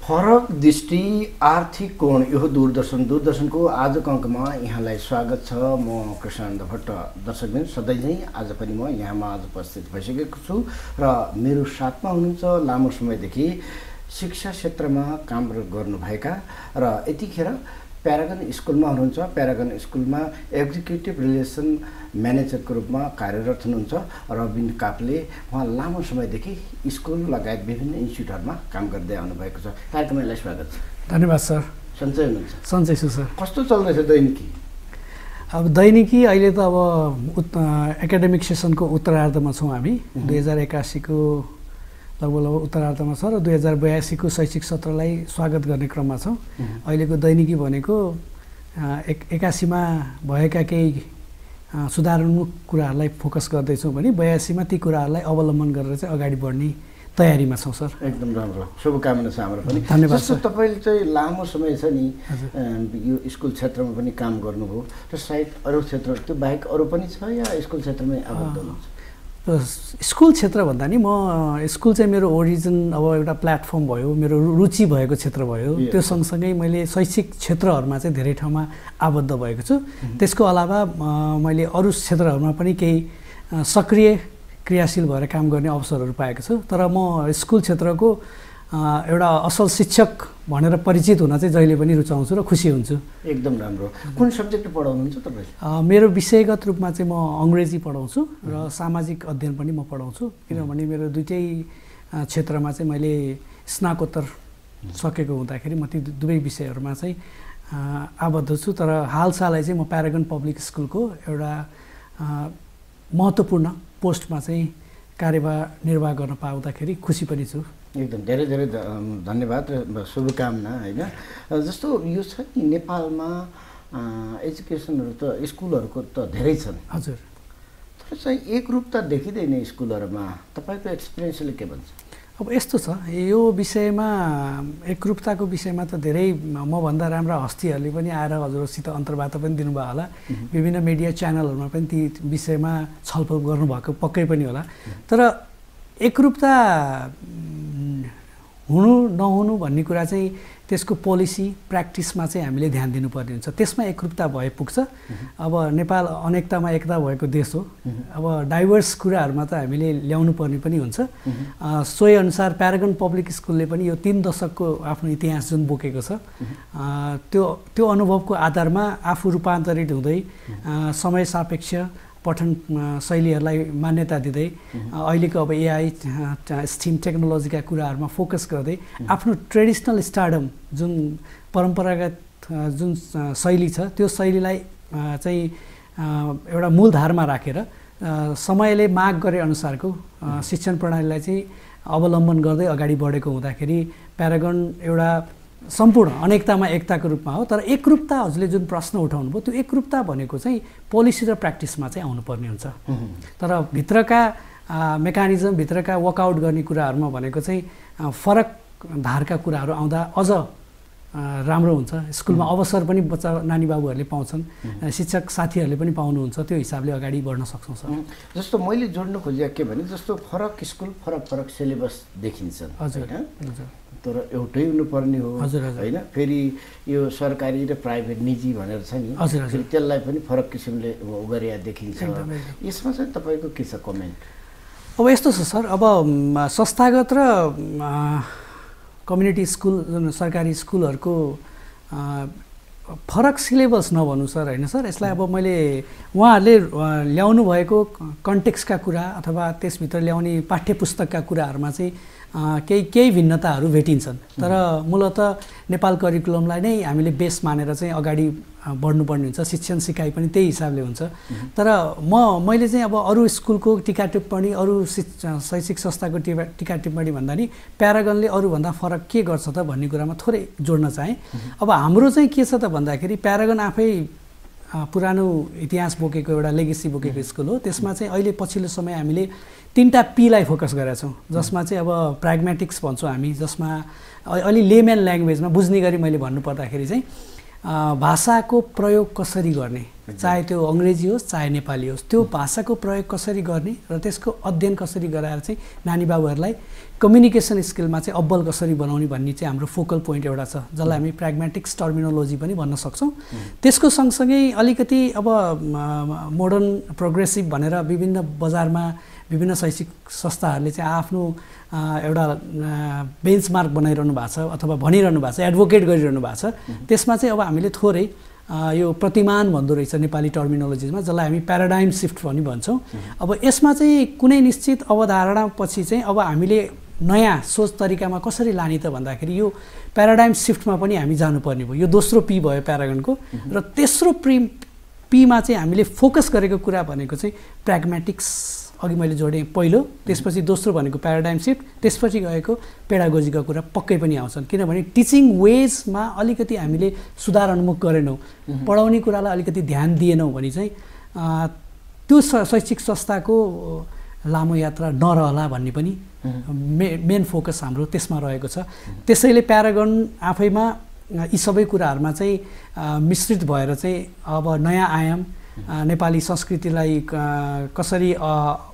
फरक दृष्टि आर्थिक कोण यो दूरदर्शनको आजको अङ्कमा यहाँलाई स्वागत छ। म कृष्णानन्द भट्ट। दर्शकबिन सधैँ नै आज पनि म यहाँमा आज उपस्थित भइसकेको छु र मेरो साथमा हुनुहुन्छ लामो समयदेखि शिक्षा क्षेत्रमा काम गर्नुभएका र यतिखेर प्यारागन स्कुलमा हुनुहुन्छ। प्यारागन स्कुलमा एक्जिक्युटिभ रिलेसन म्यानेजरको रूपमा कार्यरत हुनुहुन्छ रबिन कापले। उहाँ लामो समयदेखि स्कुल लगायत विभिन्न इन्स्टिट्युटहरूमा काम गर्दै आउनुभएको छ। कार्यक्रमलाई स्वागत छ। धन्यवाद सर। सन्चै हुनुहुन्छ? सन्चै छु सर। कस्तो चल्दैछ दैनिकी? अब दैनिकी अहिले त अब एकाडेमिक सेसनको उत्तरार्धमा छौँ हामी। 2081 को लगभग उत्तरार्धमा छ र 2082 को शैक्षिक सत्रलाई स्वागत गर्ने क्रममा छौँ। अहिलेको दैनिकी भनेको 81 मा भएका केही सुधारात्मक कुराहरूलाई फोकस गर्दैछौँ भने 82 मा ती कुराहरूलाई अवलम्बन गरेर चाहिँ अगाडि बढ्ने तयारीमा छौँ सर। एकदम राम्रो, शुभकामना छ हाम्रो पनि। धन्यवाद सर। तपाईँले चाहिँ लामो समय छ नि यो स्कुल क्षेत्रमा पनि काम गर्नुभयो र सायद अरू क्षेत्र त्यो बाहेक अरू पनि छ या स्कुल क्षेत्रमै आबद्ध हुनुहुन्छ? स्कुल क्षेत्र भन्दा नि म स्कुल चाहिँ मेरो ओरिजिन अब एउटा प्लेटफर्म भयो, मेरो रुचि भएको क्षेत्र भयो। त्यो सँगसँगै मैले शैक्षिक क्षेत्रहरूमा चाहिँ धेरै ठाउँमा आबद्ध भएको छु। त्यसको अलावा मैले अरू क्षेत्रहरूमा पनि केही सक्रिय क्रियाशील भएर काम गर्ने अवसरहरू पाएको छु। तर म स्कुल क्षेत्रको एउटा असल शिक्षक भनेर परिचित हुन चाहिँ जहिले पनि रुचाउँछु र खुसी हुन्छु। एकदम राम्रो। कुन सब्जेक्ट पढाउनुहुन्छ तपाईले? मेरो विषयगत रूपमा चाहिँ म अङ्ग्रेजी पढाउँछु र सामाजिक अध्ययन पनि म पढाउँछु। किनभने मेरो दुईटै क्षेत्रमा चाहिँ मैले स्नाकोत्तर सकेको हुँदाखेरि म ती दुवै विषयहरूमा चाहिँ आबद्ध छु। तर हालसालै चाहिँ म प्यारागन पब्लिक स्कुलको एउटा महत्त्वपूर्ण पोस्टमा चाहिँ कार्यनिर्वाह गर्न पाउँदाखेरि खुसी पनि छु। एकदम धेरै धेरै धन्यवाद र शुभकामना। होइन, जस्तो यो छ नि नेपालमा एजुकेसनहरू त स्कुलहरूको त धेरै छन्। हजुर। तर चाहिँ एकरूपता देखिँदैन स्कुलहरूमा। तपाईँको एक्सपिरियन्सले के भन्छ? अब यस्तो छ, यो विषयमा एकरूपताको विषयमा त धेरै मभन्दा राम्रा हस्तीहरूले पनि आएर हजुरसित अन्तर्वार्ता पनि दिनुभयो होला। विभिन्न मिडिया च्यानलहरूमा पनि ती विषयमा छलफल गर्नुभएको पक्कै पनि होला। तर एकरूपता हुनु नहुनु भन्ने कुरा चाहिँ त्यसको पोलिसी प्र्याक्टिसमा चाहिँ हामीले ध्यान दिनुपर्ने हुन्छ। त्यसमा एकरूपता भए पुग्छ। अब नेपाल अनेकतामा एकता भएको देश हो। अब डाइभर्स कुराहरूमा त हामीले ल्याउनु पर्ने पनि हुन्छ। सोही अनुसार प्यारागन पब्लिक स्कुलले पनि यो 3 दशकको आफ्नो इतिहास जुन बोकेको छ त्यो अनुभवको आधारमा आफू रूपान्तरित हुँदै समय सापेक्ष पठन शैलीहरूलाई मान्यता दिँदै अहिलेको अब एआई स्टिम टेक्नोलोजीका कुराहरूमा फोकस गर्दै आफ्नो ट्रेडिसनल स्टारडम जुन परम्परागत जुन शैली छ त्यो शैलीलाई चाहिँ एउटा मूलधारमा राखेर समयले माग गरे अनुसारको शिक्षण प्रणालीलाई चाहिँ अवलम्बन गर्दै अगाडि बढेको हुँदाखेरि प्यारागन एउटा सम्पूर्ण अनेकतामा एकताको रूपमा हो। तर एकरूपता हजुरले जुन प्रश्न उठाउनु भयो त्यो एकरूपता भनेको चाहिँ पोलिसी र प्र्याक्टिसमा चाहिँ आउनुपर्ने हुन्छ। तर भित्रका मेकानिजम भित्रका वर्कआउट गर्ने कुराहरूमा भनेको चाहिँ फरक धारका कुराहरू आउँदा अझ राम्रो हुन्छ। स्कुलमा अवसर पनि बच्चा नानी बाबुहरूले पाउँछन्, शिक्षक साथीहरूले पनि पाउनुहुन्छ। त्यो हिसाबले अगाडि बढ्न सक्छौँ सर। जस्तो मैले जोड्न खोजेको के भने जस्तो फरक स्कुल फरक सिलेबस देखिन्छन्। हजुर। तर एउटै हुनुपर्ने हो। हजुर। होइन, फेरि यो सरकारी र प्राइभेट निजी भनेर छ नि, फेरि त्यसलाई पनि फरक किसिमले गरेर देखिन्छ। यसमा चाहिँ तपाईँको के छ कमेन्ट? अब यस्तो छ सर, अब संस्थागत र कम्युनिटी स्कुल जुन सरकारी स्कुलहरूको फरक सिलेबस नभन्नु सर। होइन सर, यसलाई अब मैले उहाँहरूले ल्याउनु भएको कन्टेक्स्टका कुरा अथवा त्यसभित्र ल्याउने पाठ्यपुस्तकका कुराहरूमा चाहिँ केही भिन्नताहरू भेटिन्छन्। तर मूलतः नेपाल करिकुलमलाई नै हामीले बेस मानेर चाहिँ अगाडि बढ्नुपर्ने हुन्छ। शिक्षण सिकाइ पनि त्यही हिसाबले हुन्छ। तर मैले चाहिँ अब अरू स्कुलको टीका टिप्पणी अरू शैक्षिक संस्थाको टीका टिप्पणी भन्दा नि प्यारागनले अरूभन्दा फरक के गर्छ त भन्ने कुरामा थोरै जोड्न चाहेँ। अब हाम्रो चाहिँ के छ त भन्दाखेरि प्यारागन आफै पुरानो इतिहास बोकेको एउटा लेगेसी बोकेको स्कुल हो। त्यसमा चाहिँ अहिले पछिल्लो समय हामीले 3टा पीलाई फोकस गरेका छौँ, जसमा चाहिँ अब प्राग्मेटिक्स भन्छौँ हामी, जसमा अलि लेमन ल्याङ्ग्वेजमा बुझ्ने गरी मैले भन्नुपर्दाखेरि चाहिँ भाषाको प्रयोग कसरी गर्ने, चाहे त्यो अङ्ग्रेजी होस् चाहे नेपाली होस्, त्यो भाषाको प्रयोग कसरी गर्ने र त्यसको अध्ययन कसरी गराएर चाहिँ नानी बाबुहरूलाई कम्युनिकेसन स्किलमा चाहिँ अब्बल कसरी बनाउने भन्ने चाहिँ हाम्रो फोकल पोइन्ट एउटा छ, जसलाई हामी प्र्याग्मेटिक्स टर्मिनोलोजी पनि भन्न सक्छौँ। त्यसको सँगसँगै अलिकति अब मोडर्न प्रोग्रेसिभ भनेर विभिन्न बजारमा विभिन्न शैक्षिक संस्थाहरूले चाहिँ आफ्नो एउटा बेन्चमार्क बनाइरहनु भएको छ अथवा भनिरहनु भएको छ, एडभोकेट गरिरहनु भएको छ। त्यसमा चाहिँ अब हामीले थोरै यो प्रतिमान भन्दो रहेछ नेपाली टर्मिनोलोजीमा, जसलाई हामी प्याराडाइम सिफ्ट पनि भन्छौँ। अब यसमा चाहिँ कुनै निश्चित अवधारणा पछि चाहिँ अब हामीले नयाँ सोच तरिकामा कसरी लाने त भन्दाखेरि यो प्याराडाइम सिफ्टमा पनि हामी जानुपर्ने भयो। यो दोस्रो पी भयो प्यारागनको, र तेस्रो पीमा चाहिँ हामीले फोकस गरेको कुरा भनेको चाहिँ प्र्याग्मेटिक्स, अघि मैले जोडेँ पहिलो, त्यसपछि दोस्रो भनेको प्याराडाइम सिफ्ट, त्यसपछि गएको पेडागोजीका कुरा पक्कै पनि आउँछन्। किनभने टिचिङ वेजमा अलिकति हामीले सुधार उन्मुख गरेनौँ, पढाउने कुरालाई अलिकति ध्यान दिएनौँ भने चाहिँ त्यो शैक्षिक संस्थाको लामो यात्रा नरहला भन्ने पनि मेन फोकस हाम्रो त्यसमा रहेको छ। त्यसैले प्यारागन आफैमा यी सबै कुराहरूमा चाहिँ मिश्रित भएर चाहिँ अब नयाँ आयाम, नेपाली संस्कृतिलाई कसरी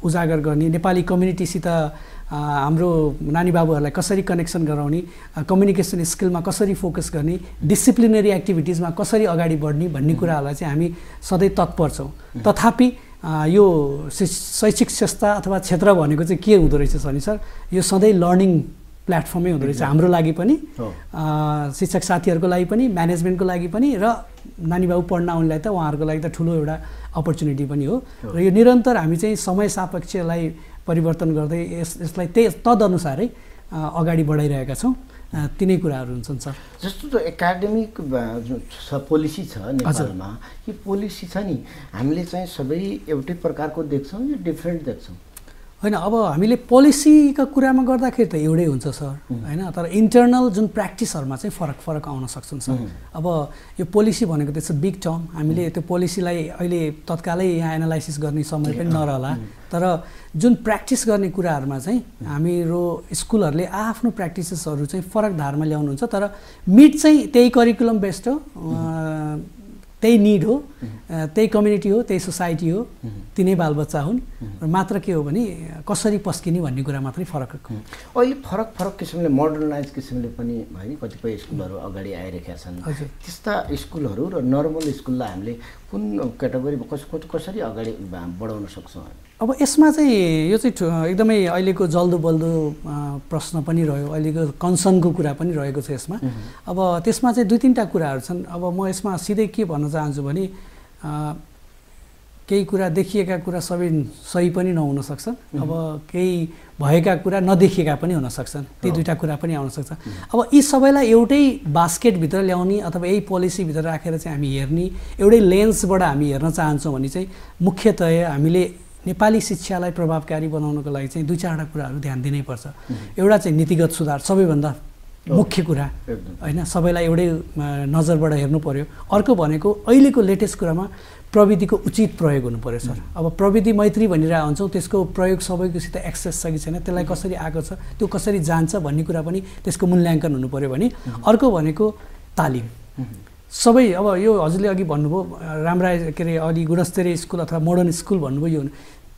उजागर गर्ने, नेपाली कम्युनिटीसित हाम्रो नानी बाबुहरूलाई कसरी कनेक्सन गराउने, कम्युनिकेसन स्किलमा कसरी फोकस गर्ने, डिसिप्लिनरी एक्टिभिटिजमा कसरी अगाडि बढ्ने भन्ने कुराहरूलाई चाहिँ हामी सधैँ तत्पर छौँ। तथापि यो शैक्षिक संस्था अथवा क्षेत्र भनेको चाहिँ के हुँदो रहेछ भने सर, यो सधैँ लर्निङ प्लेटफर्मै हुँदो रहेछ, हाम्रो लागि पनि, शिक्षक साथीहरूको लागि पनि, म्यानेजमेन्टको लागि पनि, र नानी बाबु पढ्न आउनेलाई त उहाँहरूको लागि त ठुलो एउटा अपर्च्युनिटी पनि हो। र यो निरन्तर हामी चाहिँ समय सापेक्षलाई परिवर्तन गर्दै यसलाई तदनुसारै अगाडि बढाइरहेका छौँ। तिनै कुराहरू हुन्छन् सर। जस्तो त एकाडेमिक पोलिसी छ नेपालमा, यो पोलिसी छ नि हामीले चाहिँ सबै एउटै प्रकारको देख्छौँ या डिफ्रेन्ट देख्छौँ? होइन, अब हामीले पोलिसीका कुरामा गर्दाखेरि त एउटै हुन्छ सर, होइन, तर इन्टरनल जुन प्र्याक्टिसहरूमा चाहिँ फरक आउन सक्छन् सर। अब यो पोलिसी भनेको त्यसो बिग टर्म, हामीले त्यो पोलिसीलाई अहिले तत्कालै यहाँ एनालाइसिस गर्ने समय पनि नरहला, तर जुन प्र्याक्टिस गर्ने कुराहरूमा चाहिँ हाम्रो स्कुलहरूले आफ्नो प्र्याक्टिसेसहरू चाहिँ फरक धारमा ल्याउनुहुन्छ, तर मिड चाहिँ त्यही करिकुलम बेस्ड हो, त्यही निड हो, त्यही कम्युनिटी हो, त्यही सोसाइटी हो, तिनै बालबच्चा हुन्, र मात्र के हो भने कसरी पस्किने भन्ने कुरा मात्रै फरक। अहिले फरक किसिमले मोडर्नाइज किसिमले पनि होइन कतिपय स्कुलहरू अगाडि आइरहेका छन्। त्यस्ता स्कुलहरू र नर्मल स्कुललाई हामीले कुन क्याटेगोरीमा कसरी अगाडि बढाउन सक्छौँ? अब यसमा चाहिँ यो चाहिँ एकदमै अहिलेको जल्दो बल्दो प्रश्न पनि रह्यो, अहिलेको कन्सर्नको कुरा पनि रहेको छ यसमा। अब त्यसमा चाहिँ दुई तिनवटा कुराहरू छन्। अब म यसमा सिधै के भन्न चाहन्छु भने केही कुरा देखिएका कुरा सबै सही पनि नहुन सक्छन्, अब केही भएका कुरा नदेखिएका पनि हुन सक्छन्, ती दुईवटा कुरा पनि आउन सक्छ। अब यी सबैलाई एउटै बास्केटभित्र ल्याउने अथवा यही पोलिसीभित्र राखेर चाहिँ हामी हेर्ने, एउटै लेन्सबाट हामी हेर्न चाहन्छौँ भने चाहिँ मुख्यतया हामीले नेपाली शिक्षालाई प्रभावकारी बनाउनको लागि चाहिँ दुई चारवटा कुराहरू ध्यान दिनैपर्छ। एउटा चाहिँ नीतिगत सुधार, सबैभन्दा मुख्य कुरा होइन, सबैलाई एउटै नजरबाट हेर्नु पर्यो। अर्को भनेको अहिलेको लेटेस्ट कुरामा प्रविधिको उचित प्रयोग हुनु पर्यो सर। अब प्रविधि मैत्री भनिरहेको हुन्छौँ, त्यसको प्रयोग सबैकोसित एक्सेस छ कि छैन, त्यसलाई कसरी आएको छ, त्यो कसरी जान्छ भन्ने कुरा पनि त्यसको मूल्याङ्कन हुनु पर्यो भने। अर्को भनेको तालिम, सबै अब यो हजुरले अघि भन्नुभयो राम्रा के अरे अलि गुणस्तरीय स्कुल अथवा मोडर्न स्कुल भन्नुभयो, यो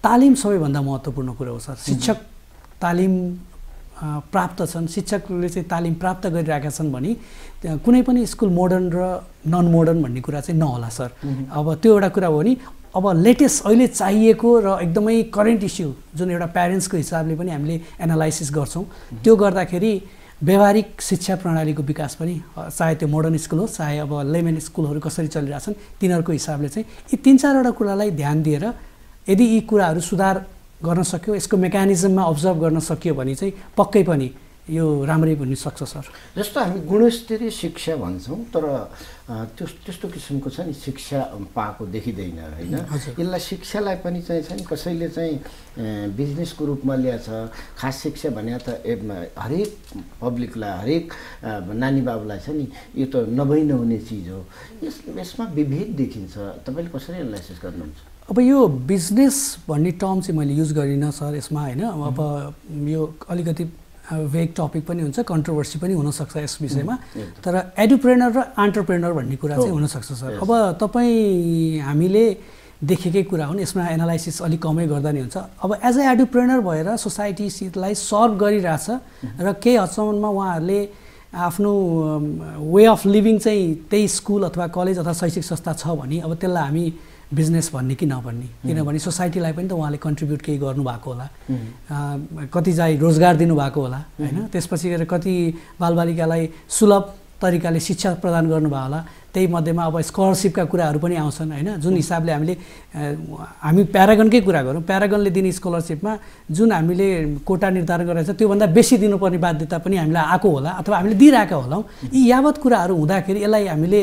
तालिम सबैभन्दा महत्त्वपूर्ण कुरा हो सर। शिक्षक तालिम प्राप्त छन्, शिक्षकले चाहिँ तालिम प्राप्त गरिरहेका छन् भने कुनै पनि स्कुल मोडर्न र नन मोडर्न भन्ने कुरा चाहिँ नहोला सर। अब त्यो एउटा कुरा हो भने अब लेटेस्ट अहिले चाहिएको र एकदमै करेन्ट इस्यु जुन एउटा प्यारेन्ट्सको हिसाबले पनि हामीले एनालाइसिस गर्छौँ, त्यो गर्दाखेरि व्यावहारिक शिक्षा प्रणालीको विकास पनि, चाहे त्यो मोडर्न स्कुल होस् चाहे अब लेमेन स्कुलहरू कसरी चलिरहेछन्, तिनीहरूको हिसाबले चाहिँ यी तिन चारवटा कुरालाई ध्यान दिएर यदि यी कुराहरू सुधार गर्न सक्यो, यसको मेकानिजममा अब्जर्भ गर्न सकियो भने चाहिँ पक्कै पनि यो राम्रै हुन सक्छ सर। जस्तो हामी गुणस्तरीय शिक्षा भन्छौँ, तर त्यस्तो किसिमको छ नि शिक्षा पाएको देखिँदैन होइन। यसलाई शिक्षालाई पनि चाहिँ छ नि कसैले चाहिँ बिजनेसको रूपमा ल्याएछ। खास शिक्षा भने त हरेक पब्लिकलाई, हरेक नानी बाबुलाई छ नि यो त नहुने चिज हो। यसमा विभेद देखिन्छ, तपाईँले कसरी एनालाइसिस गर्नुहुन्छ? अब यो बिजनेस भन्ने टर्म चाहिँ मैले युज गरिनँ सर यसमा होइन। अब यो अलिकति वेग टपिक पनि हुन्छ, कन्ट्रोभर्सी पनि हुनसक्छ यस विषयमा। तर एडुप्रेनर र एन्टरप्रेनर भन्ने कुरा चाहिँ हुनसक्छ सर। अब हामीले देखेकै कुरा हुन्, यसमा एनालाइसिस अलिक कमै गर्दा नि हुन्छ। अब एज अ एडुप्रेनर भएर सोसाइटीलाई सर्भ गरिरहेछ र केही हदसम्ममा उहाँहरूले आफ्नो वे अफ लिभिङ चाहिँ त्यही स्कुल अथवा कलेज अथवा शैक्षिक संस्था छ भने अब त्यसलाई हामी बिजनेस भन्ने कि नभन्ने, किनभने सोसाइटीलाई पनि त उहाँले कन्ट्रिब्युट केही गर्नुभएको होला, कति चाहिँ रोजगार दिनुभएको होला होइन। त्यसपछि गएर कति बालबालिकालाई सुलभ तरिकाले शिक्षा प्रदान गर्नुभयो होला। त्यही मध्येमा अब स्कलरसिपका कुराहरू पनि आउँछन् होइन, जुन हिसाबले हामी प्यारागनकै कुरा गरौँ, प्यारागनले दिने स्कलरसिपमा जुन हामीले कोटा निर्धारण गरेको छ त्योभन्दा बेसी दिनुपर्ने बाध्यता पनि हामीलाई आएको होला अथवा हामीले दिइरहेका होलाौँ। यी यावत कुराहरू हुँदाखेरि यसलाई हामीले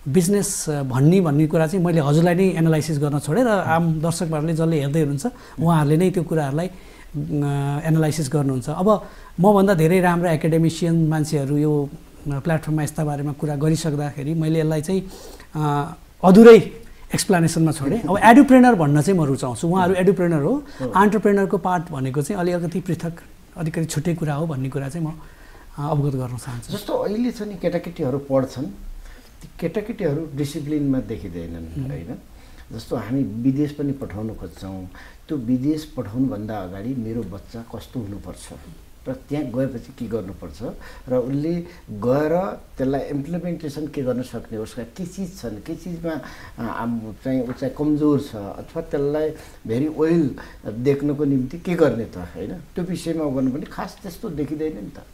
बिजनेस भन्ने कुरा चाहिँ मैले हजुरलाई नै एनालाइसिस गर्न छोडेँ र आम दर्शकहरूले जसले हेर्दै हुनुहुन्छ उहाँहरूले नै त्यो कुराहरूलाई एनालाइसिस गर्नुहुन्छ। अब मभन्दा धेरै राम्रा एकाडेमिसियन मान्छेहरू यो प्लेटफर्ममा यस्ता बारेमा कुरा गरिसक्दाखेरि मैले यसलाई चाहिँ अधुरै एक्सप्लेनेसनमा छोडेँ। अब एडुप्रेनर भन्न चाहिँ म रुचाउँछु, उहाँहरू एडुप्रेनर हो, एन्टरप्रेनरको पार्ट भनेको चाहिँ अलिकति पृथक अलिकति छुट्टै कुरा हो भन्ने कुरा चाहिँ म अवगत गर्न चाहन्छु। जस्तो अहिले छ नि केटाकेटीहरू पढ्छन्, केटाकेटीहरू डिसिप्लिनमा देखिँदैनन् होइन। जस्तो हामी विदेश पनि पठाउन खोज्छौँ, त्यो विदेश पठाउनुभन्दा अगाडि मेरो बच्चा कस्तो हुनुपर्छ र त्यहाँ गएपछि के गर्नुपर्छ र उसले गएर त्यसलाई इम्प्लिमेन्टेसन के गर्न सक्ने, उसका के चिज छन्, के चिजमा चाहिँ ऊ चाहिँ कमजोर छ अथवा त्यसलाई भेरी वेल देख्नको निम्ति के गर्ने त होइन, त्यो विषयमा गर्नु पनि खास त्यस्तो देखिँदैन नि त।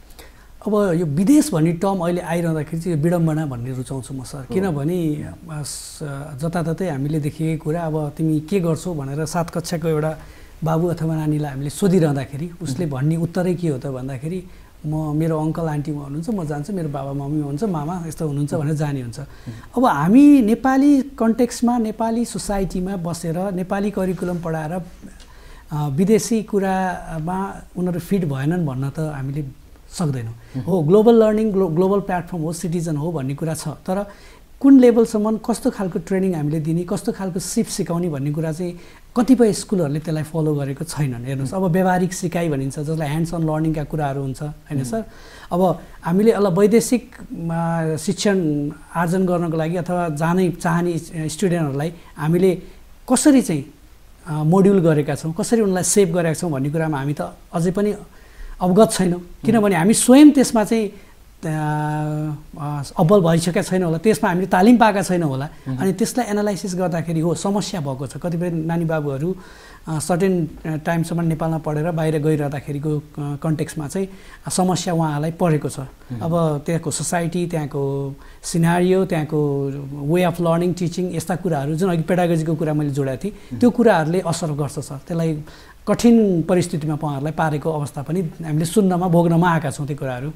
अब यो विदेश भन्ने टर्म अहिले आइरहँदाखेरि चाहिँ विडम्बना भन्ने रुचाउँछु म सर, किनभने जताततै हामीले देखेकै कुरा अब तिमी के गर्छौ भनेर 7 कक्षाको एउटा बाबु अथवा नानीलाई हामीले सोधिरहँदाखेरि उसले भन्ने उत्तरै के हो त भन्दाखेरि मेरो अङ्कल आन्टीमा हुनुहुन्छ, म जान्छु, मेरो बाबा मम्मी हुनुहुन्छ, मामा यस्तो हुनुहुन्छ भनेर जाने हुन्छ। अब हामी नेपाली कन्टेक्स्टमा नेपाली सोसाइटीमा बसेर नेपाली करिकुलम पढाएर विदेशी कुरामा उनीहरू फिट भएनन् भन्न त हामीले सक्दैनौँ। हो ग्लोबल लर्निङ ग्लोबल प्लेटफर्म हो, सिटिजन हो भन्ने कुरा छ, तर कुन लेभलसम्म कस्तो खालको ट्रेनिङ हामीले दिने, कस्तो खालको सिप सिकाउने भन्ने कुरा चाहिँ कतिपय स्कुलहरूले त्यसलाई फलो गरेको छैनन्। हेर्नुहोस् अब व्यावहारिक सिकाइ भनिन्छ जसलाई ह्यान्ड्स अन लर्निङका कुराहरू हुन्छ होइन सर। अब हामीले वैदेशिक शिक्षण आर्जन गर्नको लागि अथवा जानै चाहने स्टुडेन्टहरूलाई हामीले कसरी चाहिँ मोड्युल गरेका छौँ, कसरी उनलाई सेभ गरेका छौँ भन्ने कुरामा हामी त अझै पनि अवगत छैनौँ, किनभने हामी स्वयं त्यसमा चाहिँ अब्बल भइसकेका छैन होला, त्यसमा हामीले तालिम पाएका छैनौँ होला। अनि त्यसलाई एनालाइसिस गर्दाखेरि हो समस्या भएको छ। कतिपय नानी बाबुहरू सर्टेन टाइमसम्म नेपालमा पढेर बाहिर गइरहँदाखेरिको कन्टेक्स्टमा चाहिँ समस्या उहाँहरूलाई परेको छ। अब त्यहाँको सोसाइटी, त्यहाँको सिनारियो, त्यहाँको वे अफ लर्निङ टिचिङ यस्ता कुराहरू जुन अघि पेडागोजीको कुरा मैले जोडेको थिएँ त्यो कुराहरूले असर गर्छ सर। त्यसलाई कठिन परिस्थितिमा उहाँहरूलाई पारेको अवस्था पनि हामीले सुन्नमा भोग्नमा आएका छौँ त्यो कुराहरू।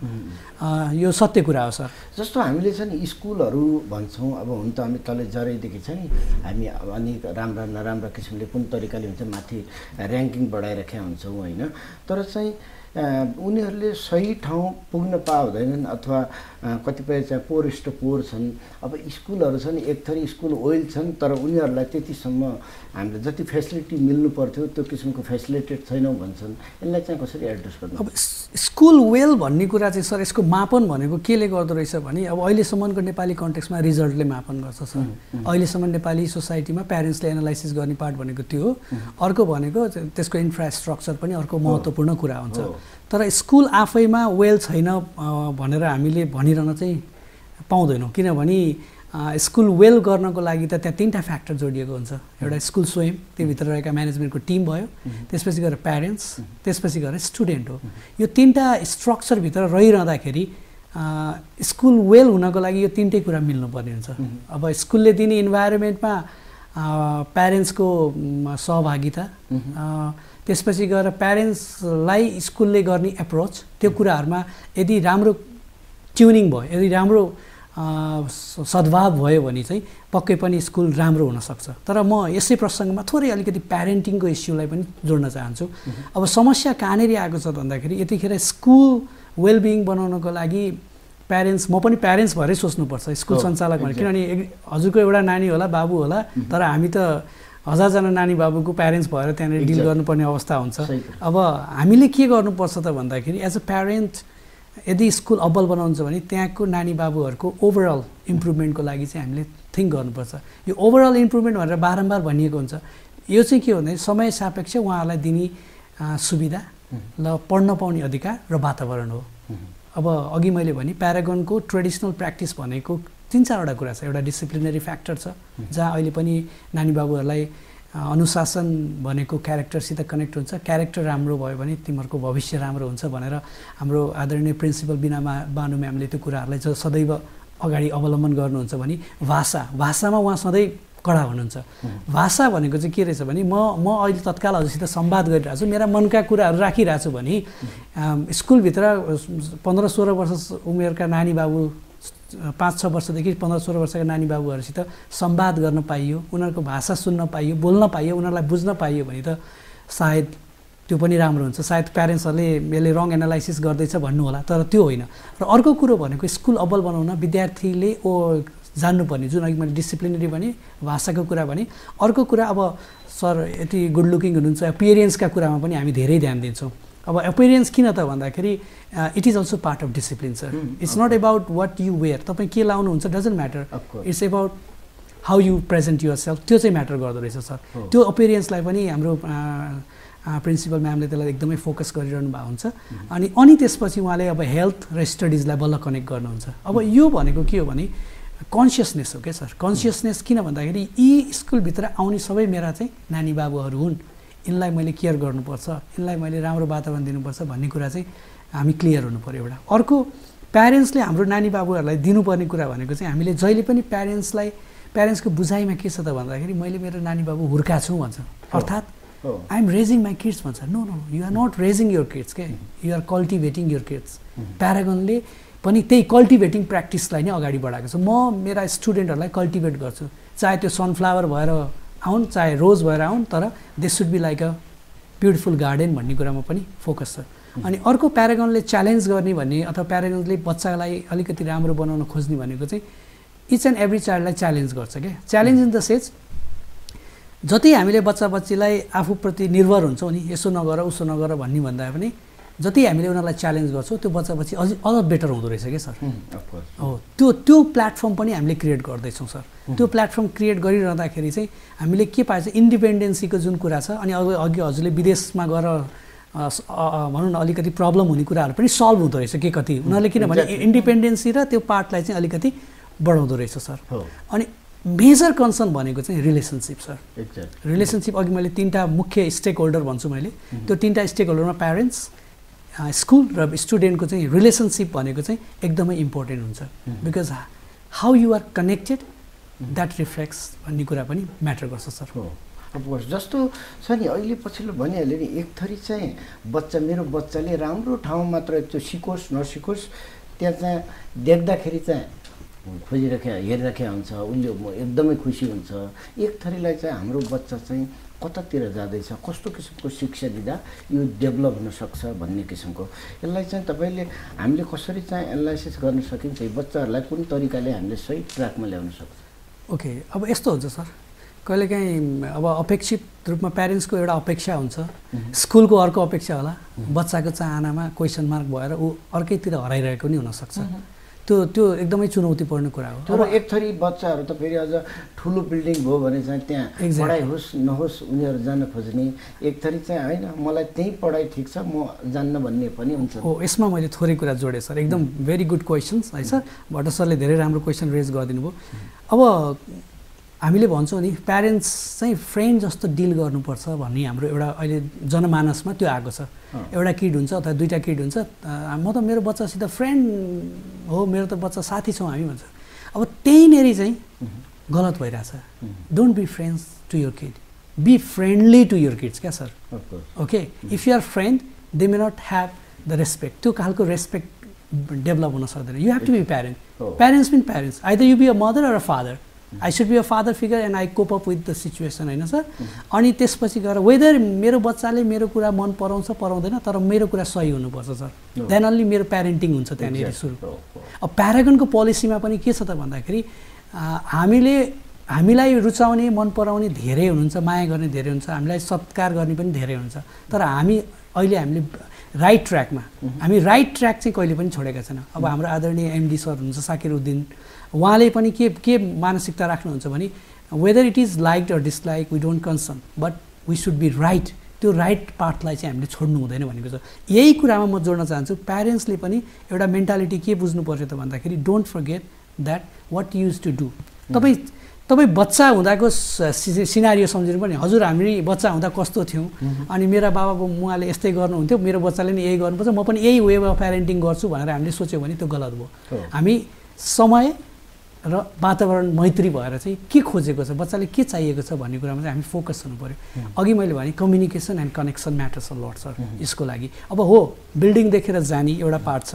यो सत्य कुरा हो सर। जस्तो हामीले छ नि स्कुलहरू भन्छौँ, अब हुन त हामी तले जरैदेखि छ नि हामी अनेक राम्रा नराम्रा किसिमले कुन तरिकाले हुन्छ माथि ऱ्याङ्किङ बढाइराखेका हुन्छौँ होइन, तर चाहिँ उनीहरूले सही ठाउँ पुग्न पाउँदैनन् अथवा कतिपय चाहिँ पोरेस्ट पोर छन्। अब स्कुलहरू छन्, एक थरी स्कुल ओइल छन्, तर उनीहरूलाई त्यतिसम्म हामीले जति फेसिलिटी मिल्नु पर्थ्यो त्यो किसिमको फेसिलिटेड छैनौँ भन्छन्। यसलाई चाहिँ कसरी एड्रेस गर्नु? अब स्कुल वेल भन्ने कुरा चाहिँ सर यसको मापन भनेको केले गर्दो रहेछ भने अब अहिलेसम्मको नेपाली कन्टेक्स्टमा रिजल्टले मापन गर्छ सर। अहिलेसम्म नेपाली सोसाइटीमा प्यारेन्ट्सले एनालाइसिस गर्ने पार्ट भनेको त्यो हो। अर्को भनेको त्यसको इन्फ्रास्ट्रक्चर पनि अर्को महत्त्वपूर्ण कुरा हुन्छ। तर स्कुल आफैमा वेल छैन भनेर हामीले भनिरहन चाहिँ पाउँदैनौँ, किनभने स्कुल वेल गर्नको लागि त त्यहाँ 3टा फ्याक्टर जोडिएको हुन्छ। एउटा स्कुल स्वयं, त्योभित्र रहेका म्यानेजमेन्टको टिम भयो, त्यसपछि गएर प्यारेन्ट्स, त्यसपछि गएर स्टुडेन्ट हो। यो 3टा स्ट्रक्चरभित्र रहिरहँदाखेरि स्कुल वेल हुनको लागि यो 3टै कुरा मिल्नुपर्ने हुन्छ। अब स्कुलले दिने इन्भाइरोमेन्टमा प्यारेन्ट्सको सहभागिता, त्यसपछि गएर प्यारेन्ट्सलाई स्कुलले गर्ने एप्रोच, त्यो कुराहरूमा यदि राम्रो ट्युनिङ भयो, यदि राम्रो सद्भाव भयो भने चाहिँ पक्कै पनि स्कुल राम्रो हुनसक्छ। तर म यसै प्रसङ्गमा थोरै अलिकति प्यारेन्टिङको इस्युलाई पनि जोड्न चाहन्छु। अब समस्या कहाँनिर आएको छ भन्दाखेरि यतिखेर स्कुल वेलबिङ बनाउनको लागि प्यारेन्ट्स, म पनि प्यारेन्ट्स भएरै सोच्नुपर्छ स्कुल सञ्चालक भनेर, किनभने हजुरको एउटा नानी होला, बाबु होला, तर हामी त 1000जना नानी बाबुको प्यारेन्ट्स भएर त्यहाँनिर डिल गर्नुपर्ने अवस्था हुन्छ। अब हामीले के गर्नुपर्छ त भन्दाखेरि एज अ प्यारेन्ट यदि स्कुल अब्बल बनाउँछ भने त्यहाँको नानी बाबुहरूको ओभरअल इम्प्रुभमेन्टको लागि चाहिँ हामीले थिङ्क गर्नुपर्छ। यो ओभरअल इम्प्रुभमेन्ट भनेर बारम्बार भनिएको हुन्छ, यो चाहिँ के हो भने समय सापेक्ष उहाँहरूलाई दिने सुविधा ल पढ्न पाउने अधिकार र वातावरण हो। अब अघि मैले भने प्यारागनको ट्रेडिसनल प्र्याक्टिस भनेको 3-4वटा कुरा छ। एउटा डिसिप्लिनरी फ्याक्टर छ जहाँ अहिले पनि नानी बाबुहरूलाई अनुशासन भनेको क्यारेक्टरसित कनेक्ट हुन्छ। क्यारेक्टर राम्रो भयो भने तिमीहरूको भविष्य राम्रो हुन्छ भनेर हाम्रो आदरणीय प्रिन्सिपल बिना बानु म्यामले त्यो कुराहरूलाई सदैव अगाडि अवलम्बन गर्नुहुन्छ भने भाषामा उहाँ सधैँ कडा हुनुहुन्छ। भाषा भनेको चाहिँ के रहेछ भने म अहिले तत्काल हजुरसित संवाद गरिरहेको छु, मेरा मनका कुराहरू राखिरहेको छु भने स्कुलभित्र 15-16 वर्ष उमेरका नानी बाबु 5-6 वर्षदेखि 15-16 वर्षका नानी बाबुहरूसित संवाद गर्न पाइयो, उनीहरूको भाषा सुन्न पाइयो, बोल्न पाइयो, उनीहरूलाई बुझ्न पाइयो भने त सायद त्यो पनि राम्रो हुन्छ। सायद प्यारेन्ट्सहरूले यसले रङ एनालाइसिस गर्दैछ भन्नु होला, तर त्यो होइन। र अर्को कुरो भनेको स्कुल अब्बल बनाउन विद्यार्थीले जान्नुपर्ने, जुन अघि मैले डिसिप्लिनरी भने, भाषाको कुरा भने, अर्को कुरा अब सर यति गुड लुकिङ हुनुहुन्छ, एपियरेन्सका कुरामा पनि हामी धेरै ध्यान दिन्छौँ। अब एपियरेन्स किन त भन्दाखेरि it is also part of discipline sir. It's not about what you wear, तपाईँ के लाउनुहुन्छ doesn't matter, it's about how you present yourself, त्यो चाहिँ म्याटर गर्दो रहेछ सर। त्यो एपियरेन्सलाई पनि हाम्रो प्रिन्सिपल म्यामले त्यसलाई एकदमै फोकस गरिरहनु भएको हुन्छ। अनि त्यसपछि उहाँले अब हेल्थ र स्टडिजलाई बल्ल कनेक्ट गर्नुहुन्छ। अब यो भनेको के हो भने कन्सियसनेस हो क्या सर। कन्सियसनेस किन भन्दाखेरि यी स्कुलभित्र आउने सबै मेरा चाहिँ नानी बाबुहरू हुन्, यिनलाई मैले केयर गर्नुपर्छ, यिनलाई मैले राम्रो वातावरण दिनुपर्छ भन्ने कुरा चाहिँ हामी क्लियर हुनु पऱ्यो एउटा। अर्को प्यारेन्ट्सले हाम्रो नानी बाबुहरूलाई दिनुपर्ने कुरा भनेको चाहिँ हामीले जहिले पनि प्यारेन्ट्सको बुझाइमा के छ त भन्दाखेरि मैले मेरो नानी बाबु हुर्का छु भन्छ, अर्थात् I am raising my kids भन्छ। No you are not raising your kids के, you are cultivating your kids. प्यारागनले पनि त्यही कल्टिभेटिङ प्र्याक्टिसलाई नै अगाडि बढाएको छ। म मेरा स्टुडेन्टहरूलाई कल्टिभेट गर्छु, चाहे त्यो सनफ्लावर भएर आउन्, चाहे रोज भएर आउन्, तर they should be like a beautiful garden भन्ने कुरामा पनि फोकस छ। अनि अर्को प्यारागनले च्यालेन्ज गर्ने भन्ने अथवा प्यारागनले बच्चालाई अलिकति राम्रो बनाउन खोज्ने भनेको चाहिँ इच एन्ड एभ्री चाइल्डलाई च्यालेन्ज गर्छ क्या। च्यालेन्ज इन द सेन्स जति हामीले बच्चाबच्चीलाई आफूप्रति निर्भर हुन्छौँ नि, यसो नगर उसो नगर भन्ने भन्दा पनि जति हामीले उनीहरूलाई च्यालेन्ज गर्छौँ त्यो बच्चाबच्ची अझ बेटर हुँदो रहेछ क्या सर। हो त्यो प्लेटफर्म पनि हामीले क्रिएट गर्दैछौँ सर। त्यो प्लेटफर्म क्रिएट गरिरहँदाखेरि चाहिँ हामीले के पाएछ, इन्डिपेन्डेन्सीको जुन कुरा छ, अनि अघि हजुरले विदेशमा गएर भनौँ न अलिकति प्रब्लम हुने कुराहरू पनि सल्भ हुँदो रहेछ के कति उनीहरूले, किनभने इन्डिपेन्डेन्सी र त्यो पार्टलाई चाहिँ अलिकति बढाउँदो रहेछ सर। अनि मेजर कन्सर्न भनेको चाहिँ रिलेसनसिप सर। रिलेसनसिप अघि मैले 3टा मुख्य स्टेक होल्डर भन्छु मैले, त्यो 3टा स्टेक होल्डरमा प्यारेन्ट्स, स्कुल र स्टुडेन्टको चाहिँ रिलेसनसिप भनेको चाहिँ एकदमै इम्पोर्टेन्ट हुन्छ। Because how you are connected that reflects भन्ने कुरा पनि म्याटर गर्छ सर। अफकोर्स जस्तो छ नि अहिले पछिल्लो भनिहाल्यो नि, एक थरी चाहिँ मेरो बच्चाले राम्रो ठाउँ मात्र त्यो सिकोस् नसिकोस् त्यहाँ चाहिँ देख्दाखेरि चाहिँ हेरिराखेको हुन्छ, उसले एकदमै खुसी हुन्छ। एक थरीलाई चाहिँ हाम्रो बच्चा चाहिँ कतातिर जाँदैछ, कस्तो किसिमको शिक्षा दिँदा यो डेभलप हुनसक्छ भन्ने किसिमको यसलाई चाहिँ हामीले कसरी चाहिँ एनालाइसिस गर्न सकिन्छ, बच्चाहरूलाई कुन तरिकाले हामीले सही ट्र्याकमा ल्याउन सक्छ। ओके, अब यस्तो हुन्छ सर, कहिलेकाहीँ अब अपेक्षित रूपमा प्यारेन्ट्सको एउटा अपेक्षा हुन्छ, स्कुलको अर्को अपेक्षा होला, बच्चाको चाहनामा क्वेसन मार्क भएर ऊ अर्कैतिर हराइरहेको पनि हुनसक्छ। त्यो एकदमै चुनौतीपूर्ण कुरा हो। तर एक थरी बच्चाहरू त फेरि अझ ठुलो बिल्डिङ भयो भने चाहिँ त्यहाँ पढाइ होस् नहोस् उनीहरू जान खोज्ने, एक थरी चाहिँ होइन मलाई त्यही पढाइ ठिक छ म जान्न भन्ने पनि हुन्छ। हो, यसमा मैले थोरै कुरा जोडेँ सर, एकदम भेरी गुड क्वेसन्स है सर। भट्ट सरले धेरै राम्रो क्वेसन रेज गरिदिनु भयो। अब हामीले भन्छौँ नि प्यारेन्ट्स चाहिँ फ्रेन्ड जस्तो डिल गर्नुपर्छ भन्ने हाम्रो एउटा अहिले जनमानसमा त्यो आएको छ। एउटा किड हुन्छ अथवा 2टा किड हुन्छ, म त मेरो बच्चासित फ्रेन्ड हो, मेरो त बच्चा साथी छौँ हामी भन्छ। अब त्यहीँनेरि चाहिँ गलत भइरहेछ। Don't be friends to your kid, be friendly to your kids क्या sir. Okay, if you are friend they may not have the respect, त्यो खालको रेस्पेक्ट डेभलप हुन सक्दैन। You have to be parent, parents being parents, either you be a mother or a father. I should be a father figure and I cope up with the situation, होइन sir. अनि त्यसपछि गएर weather मेरो बच्चाले मेरो कुरा मन पराउँछ पराउँदैन, तर मेरो कुरा सही हुनुपर्छ सर, देन अन्ली मेरो प्यारेन्टिङ हुन्छ त्यहाँनिर सुरु। अब प्यारागनको पोलिसीमा पनि के छ त भन्दाखेरि हामीले हामीलाई रुचाउने मन पराउने धेरै हुनुहुन्छ, माया गर्ने धेरै हुन्छ, हामीलाई सत्कार गर्ने पनि धेरै हुन्छ, तर अहिले हामीले राइट ट्र्याकमा हामी राइट ट्र्याक चाहिँ कहिले पनि छोडेका छैनौँ। अब हाम्रो आदरणीय एमडी सर हुनुहुन्छ साकिर उद्दिन, उहाँले पनि के मानसिकता राख्नुहुन्छ भने whether it is liked or dislike we don't concern but we should be right, त्यो राइट पाथलाई चाहिँ हामीले छोड्नु हुँदैन भनेको छ। यही कुरामा म जोड्न चाहन्छु, प्यारेन्ट्सले पनि एउटा मेन्टालिटी के बुझ्नु पर्छ त भन्दाखेरि don't forget that what used to do. तपाईँ बच्चा हुँदाको सिनारियो सम्झिनु पनि, हजुर हामी बच्चा हुँदा कस्तो थियौँ अनि मेरा बाबा मुवाले यस्तै गर्नुहुन्थ्यो, मेरो बच्चाले नि यही गर्नुपर्छ, म पनि यही वे अफ प्यारेन्टिङ गर्छु भनेर हामीले सोच्यौँ भने त्यो गलत भयो। हामी समय र वातावरण मैत्री भएर चाहिँ के खोजेको छ, बच्चाले के चाहिएको छ भन्ने कुरामा चाहिँ हामी फोकस हुनु पऱ्यो। अघि मैले भने communication and connection matters a lot sir यसको लागि। अब हो बिल्डिङ देखेर जाने एउटा पार्ट छ,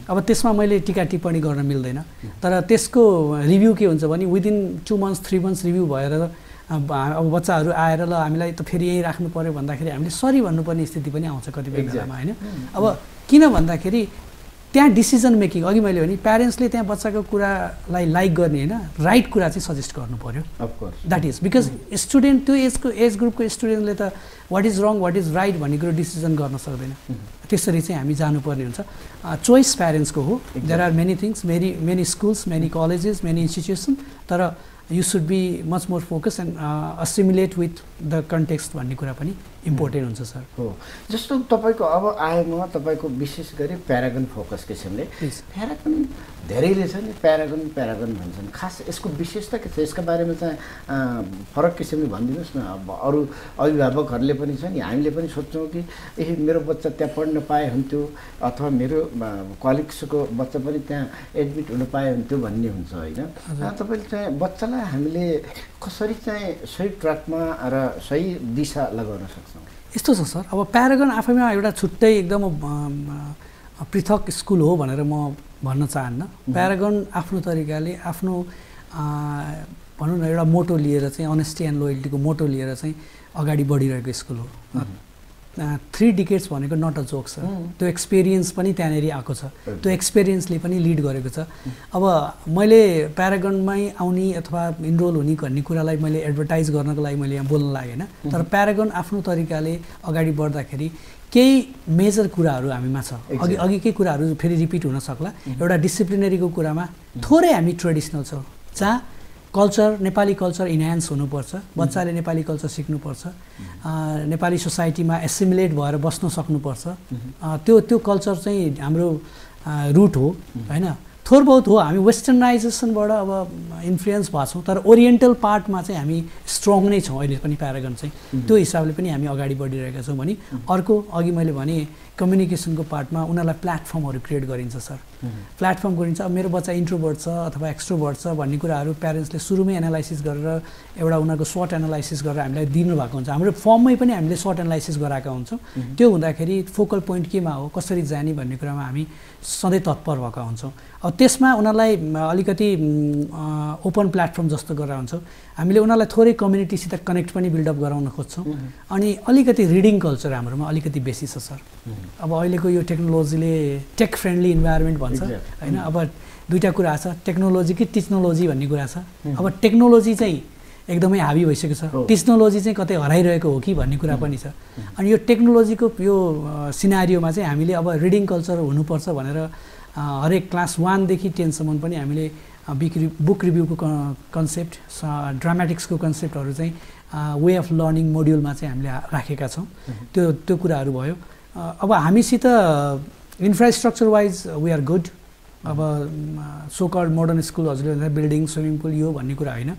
अब त्यसमा मैले टिका टिप्पणी गर्न मिल्दैन, तर त्यसको रिभ्यू के हुन्छ भने विदिन 2 months 3 months रिभ्यू भएर अब बच्चाहरू आएर ल हामीलाई त फेरि यहीँ राख्नु पऱ्यो भन्दाखेरि हामीले सरी भन्नुपर्ने स्थिति पनि आउँछ कतिपय बेलामा होइन। अब किन भन्दाखेरि त्यहाँ डिसिजन मेकिङ, अघि मैले भने प्यारेन्ट्सले त्यहाँ बच्चाको कुरालाई लाइक गर्ने होइन, राइट कुरा चाहिँ सजेस्ट गर्नु पऱ्यो। द्याट इज बिकज स्टुडेन्ट त्यो एज ग्रुपको स्टुडेन्टले त what is wrong what is right भन्ने कुरो डिसिजन गर्न सक्दैन। त्यसरी चाहिँ हामी जानुपर्ने हुन्छ। चोइस प्यारेन्ट्सको हो, there are many things, many schools, many colleges, many institution, तर you should be much more focus and assimilate with the context भन्ने कुरा पनि इम्पोर्टेन्ट हुन्छ सर। हो, जस्तो तपाईँको अब आएमा तपाईँको विशेष गरी प्यारागन फोकस किसिमले, प्यारागन धेरैले छ नि प्यारागन भन्छन्, खास यसको विशेषता के छ, यसका बारेमा चाहिँ फरक किसिमले भनिदिनुहोस् न। अब अरू अभिभावकहरूले पनि छ नि, हामीले पनि सोच्छौँ कि मेरो बच्चा त्यहाँ पढ्न पाए हुन्थ्यो अथवा मेरो कलिग्सको बच्चा पनि त्यहाँ एडमिट हुन पाए हुन्थ्यो भन्ने हुन्छ होइन। तपाईँले चाहिँ बच्चालाई हामीले कसरी चाहिँ सही ट्र्याकमा र सही दिशा लगाउन सक्छौँ? यस्तो छ सर, अब प्यारागन आफैमा एउटा छुट्टै एकदम पृथक स्कुल हो भनेर म भन्न चाहन्न। प्यारागन आफ्नो तरिकाले आफ्नो भनौँ न एउटा मोटो लिएर चाहिँ अनेस्टी एन्ड लोयल्टीको मोटो लिएर चाहिँ अगाडि बढिरहेको स्कुल हो। 3 decades भनेको नट अ जोक छ, त्यो एक्सपिरियन्स पनि त्यहाँनिर आएको छ, त्यो एक्सपिरियन्सले पनि लिड गरेको छ। अब मैले प्यारागनमै आउने अथवा इनरोल हुने भन्ने कुरालाई मैले एडभर्टाइज गर्नको लागि मैले यहाँ बोल्न लागेन, तर प्यारागन आफ्नो तरिकाले अगाडि बढ्दाखेरि केही मेजर कुराहरू हामीमा छ। अघि केही कुराहरू फेरि रिपिट हुन सक्ला। एउटा डिसिप्लिनरीको कुरामा थोरै हामी ट्रेडिसनल छौँ, जहाँ कल्चर नेपाली कल्चर इन्हान्स हुनुपर्छ, बच्चाले नेपाली कल्चर सिक्नुपर्छ, नेपाली सोसाइटीमा एसिमुलेट भएर बस्न सक्नुपर्छ। त्यो कल्चर चाहिँ हाम्रो रुट हो होइन। थोर बहुत हो हामी वेस्टर्नाइजेसनबाट अब इन्फ्लुएन्स भएको छौँ, तर ओरिएन्टल पार्टमा चाहिँ हामी स्ट्रङ नै छौँ अहिले पनि। प्यारागन चाहिँ त्यो हिसाबले पनि हामी अगाडि बढिरहेका छौँ भने अर्को अघि मैले भने कम्युनिकेसनको पार्टमा उनीहरूलाई प्लेटफर्महरू क्रिएट गरिन्छ सर। प्लेटफर्म गरिन्छ। अब मेरो बच्चा इन्ट्रोभर्ट छ अथवा एक्सट्रोभर्ट छ भन्ने कुराहरू प्यारेन्ट्सले सुरुमै एनालाइसिस गरेर एउटा उनीहरूको सर्ट एनालाइसिस गरेर हामीलाई दिनुभएको हुन्छ। हाम्रो फर्ममै पनि हामीले सर्ट एनालाइसिस गराएका हुन्छौँ। त्यो हुँदाखेरि फोकल पोइन्ट केमा हो, कसरी जाने भन्ने कुरामा हामी सधैँ तत्पर भएका हुन्छौँ। अब त्यसमा उनीहरूलाई अलिकति ओपन प्लेटफर्म जस्तो गरेर हुन्छौँ हामीले। उनीहरूलाई थोरै कम्युनिटीसित कनेक्ट पनि बिल्डअप गराउन खोज्छौँ। अनि अलिकति रिडिङ कल्चर हाम्रोमा अलिकति बेसी छ सर। अब अहिलेको यो टेक्नोलोजीले टेक फ्रेन्डली इन्भाइरोमेन्ट भन्छ होइन। अब दुईवटा कुरा छ, टेक्नोलोजी कि टेक्नोलोजी भन्ने कुरा छ। अब टेक्नोलोजी चाहिँ एकदमै हावी भइसकेको छ, टेक्नोलोजी चाहिँ कतै हराइरहेको हो कि भन्ने कुरा पनि छ। अनि यो टेक्नोलोजीको यो सिनारियोमा चाहिँ हामीले अब रिडिङ कल्चर हुनुपर्छ भनेर हरेक क्लास 1 देखि 10 सम्म पनि हामीले बुक रिभ्यूको कन्सेप्ट, ड्रामेटिक्सको कन्सेप्टहरू चाहिँ वे अफ लर्निङ मोड्युलमा चाहिँ हामीले राखेका छौँ। त्यो कुराहरू भयो। अब हामीसित infrastructure wise we are good. अब सो कल्ड मोडर्न स्कुल हजुरले भन्दा बिल्डिङ, स्विमिङ पुल यो भन्ने कुरा होइन।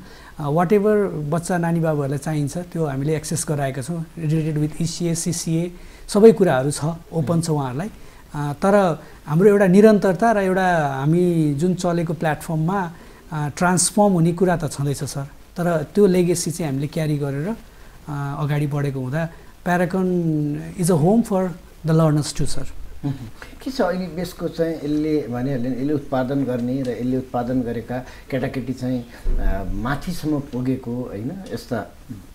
वाट एभर बच्चा नानी बाबुहरूलाई चाहिन्छ त्यो हामीले एक्सेस गराएका छौँ। रिलेटेड विथ ECA, CCA सबै कुराहरू छ, ओपन छ उहाँहरूलाई। तर हाम्रो एउटा निरन्तरता र एउटा हामी जुन चलेको प्लेटफर्ममा ट्रान्सफर्म हुने कुरा त छँदैछ सर। तर त्यो लेगेसी चाहिँ हामीले क्यारी गरेर अगाडि बढेको हुँदा Paragon is a home for the learners too sir. के छ अहिले देशको चाहिँ यसले भनिहाल्यो यसले उत्पादन गर्ने र यसले उत्पादन गरेका केटाकेटी चाहिँ माथिसम्म पुगेको होइन, यस्ता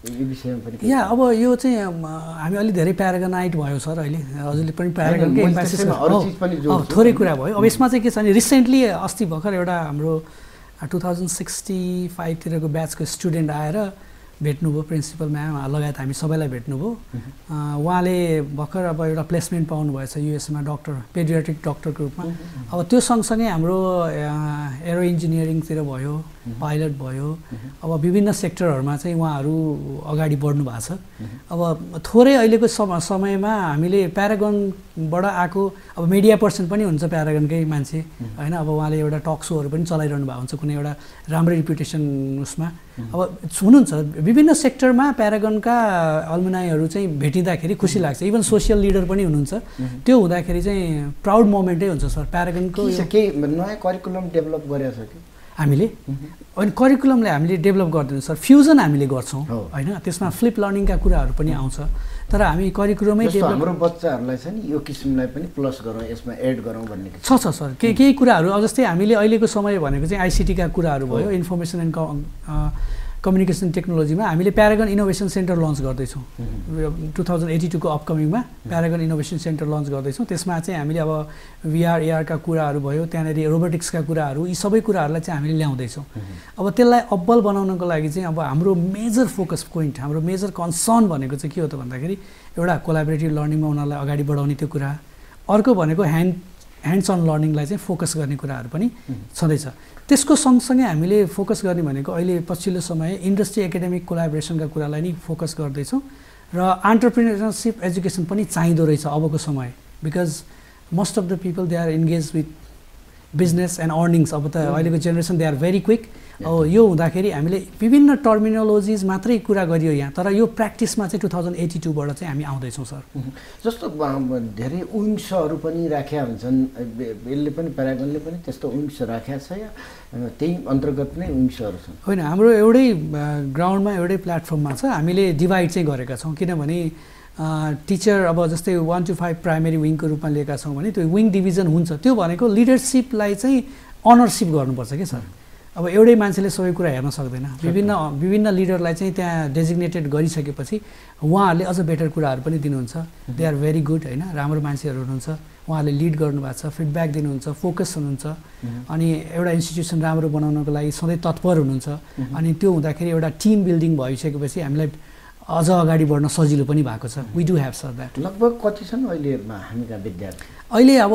यो विषयमा पनि या अब यो चाहिँ हामी अलि धेरै प्यारागनाइट भयो सर अहिले। हजुरले पनि प्यारागनकै एम्फासिस थोरै कुरा भयो। अब यसमा चाहिँ के छ भने रिसेन्टली अस्ति भर्खर एउटा हाम्रो 2065 तिरको ब्याचको स्टुडेन्ट आएर भेट्नुभयो प्रिन्सिपल म्याम लगायत हामी सबैलाई भेट्नुभयो। उहाँले भर्खर अब एउटा प्लेसमेन्ट पाउनुभएछ युएसमा डक्टर पेडियाट्रिक डक्टरको रूपमा। अब त्यो सँगसँगै हाम्रो एरो इन्जिनियरिङतिर भयो, पाइलट भयो, अब विभिन्न सेक्टरहरूमा चाहिँ उहाँहरू अगाडि बढ्नु भएको छ। अब थोरै अहिलेको समयमा हामीले प्यारागनबाट आएको अब मिडिया पर्सन पनि हुन्छ प्यारागनकै मान्छे होइन। अब उहाँले एउटा टक सोहरू पनि चलाइरहनु भएको हुन्छ कुनै एउटा राम्रो रिपुटेसन उसमा। अब हुनुहुन्छ विभिन्न सेक्टरमा प्यारागनका अल्मुनाईहरू चाहिँ भेटिँदाखेरि खुसी लाग्छ। इभन सोसियल लिडर पनि हुनुहुन्छ। त्यो हुँदाखेरि चाहिँ प्राउड मोमेन्टै हुन्छ सर। प्यारागनको केही नयाँ करिकुलम डेभलप गरेको छ कि हामीले अनि करिकुलमलाई हामीले डेभलप गर्दैनौँ सर। फ्युजन हामीले गर्छौँ होइन। त्यसमा फ्लिप लर्निङका कुराहरू पनि आउँछ तर हामी करिकुलमै हाम्रो बच्चाहरूलाई चाहिँ यो किसिमलाई पनि प्लस गरौँ यसमा एड गरौँ भन्ने छ सर। केही कुराहरू अब जस्तै हामीले अहिलेको समय भनेको चाहिँ आइसिटीका कुराहरू भयो, इन्फर्मेसन एन्ड कम्युनिकेसन टेक्नोलोजीमा हामीले प्यारागन इनोभेसन सेन्टर लन्च गर्दैछौँ। 2082 को अपकमिङमा प्यारागन इनोभेसन सेन्टर लन्च गर्दैछौँ। त्यसमा चाहिँ हामीले अब भिआर एआरका कुराहरू भयो, त्यहाँनिर रोबोटिक्सका कुराहरू, यी सबै कुराहरूलाई चाहिँ हामीले ल्याउँदैछौँ। अब त्यसलाई अब्बल बनाउनको लागि चाहिँ अब हाम्रो मेजर फोकस पोइन्ट, हाम्रो मेजर कन्सर्न भनेको चाहिँ के हो त भन्दाखेरि एउटा कोलाबोरेटिभ लर्निङमा उनीहरूलाई अगाडि बढाउने त्यो कुरा, अर्को भनेको ह्यान्ड्स अन लर्निङलाई चाहिँ फोकस गर्ने कुराहरू पनि छँदैछ। त्यसको सँगसँगै हामीले फोकस गर्ने भनेको अहिले पछिल्लो समय इन्डस्ट्री एकाडेमिक कोलाबोरेसनका कुरालाई नै फोकस गर्दैछौँ र एन्टरप्रेन्योरसिप एजुकेसन पनि चाहिँदो रहेछ अबको समय। Because most of the people they are engage with business and earnings. अब त अहिलेको generation they are very quick. अब यो हुँदाखेरि हामीले विभिन्न टर्मिनोलोजिज मात्रै कुरा गरियो यहाँ, तर यो प्र्याक्टिसमा चाहिँ 2082बाट चाहिँ हामी आउँदैछौँ सर। जस्तो धेरै विङ्सहरू पनि राखेका हुन्छन्, यसले पनि प्यारागनले पनि त्यस्तो विङ्स राखेका छ या त्यही अन्तर्गत नै विङ्सहरू छन्? होइन, हाम्रो एउटै ग्राउन्डमा एउटै प्लेटफर्ममा छ। हामीले डिभाइड चाहिँ गरेका छौँ किनभने टिचर अब जस्तै 1 to 5 प्राइमेरी विङको रूपमा लिएका छौँ भने त्यो विङ डिभिजन हुन्छ। त्यो भनेको लिडरसिपलाई चाहिँ अनरसिप गर्नुपर्छ कि सर। अब एउटै मान्छेले सबै कुरा हेर्न सक्दैन। विभिन्न लिडरलाई चाहिँ त्यहाँ डेजिग्नेटेड गरिसकेपछि उहाँहरूले अझ बेटर कुराहरू पनि दिनुहुन्छ। दे आर भेरी गुड होइन, राम्रो मान्छेहरू हुनुहुन्छ, उहाँहरूले लिड गर्नुभएको छ, फिडब्याक दिनुहुन्छ, फोकस हुनुहुन्छ अनि एउटा इन्स्टिट्युसन राम्रो बनाउनको लागि सधैँ तत्पर हुनुहुन्छ। अनि त्यो हुँदाखेरि एउटा टिम बिल्डिङ भइसकेपछि हामीलाई अझ अगाडि बढ्न सजिलो पनि भएको छ। We do have sir that. लगभग कति छन् अहिले हामीका विद्यार्थी? अहिले अब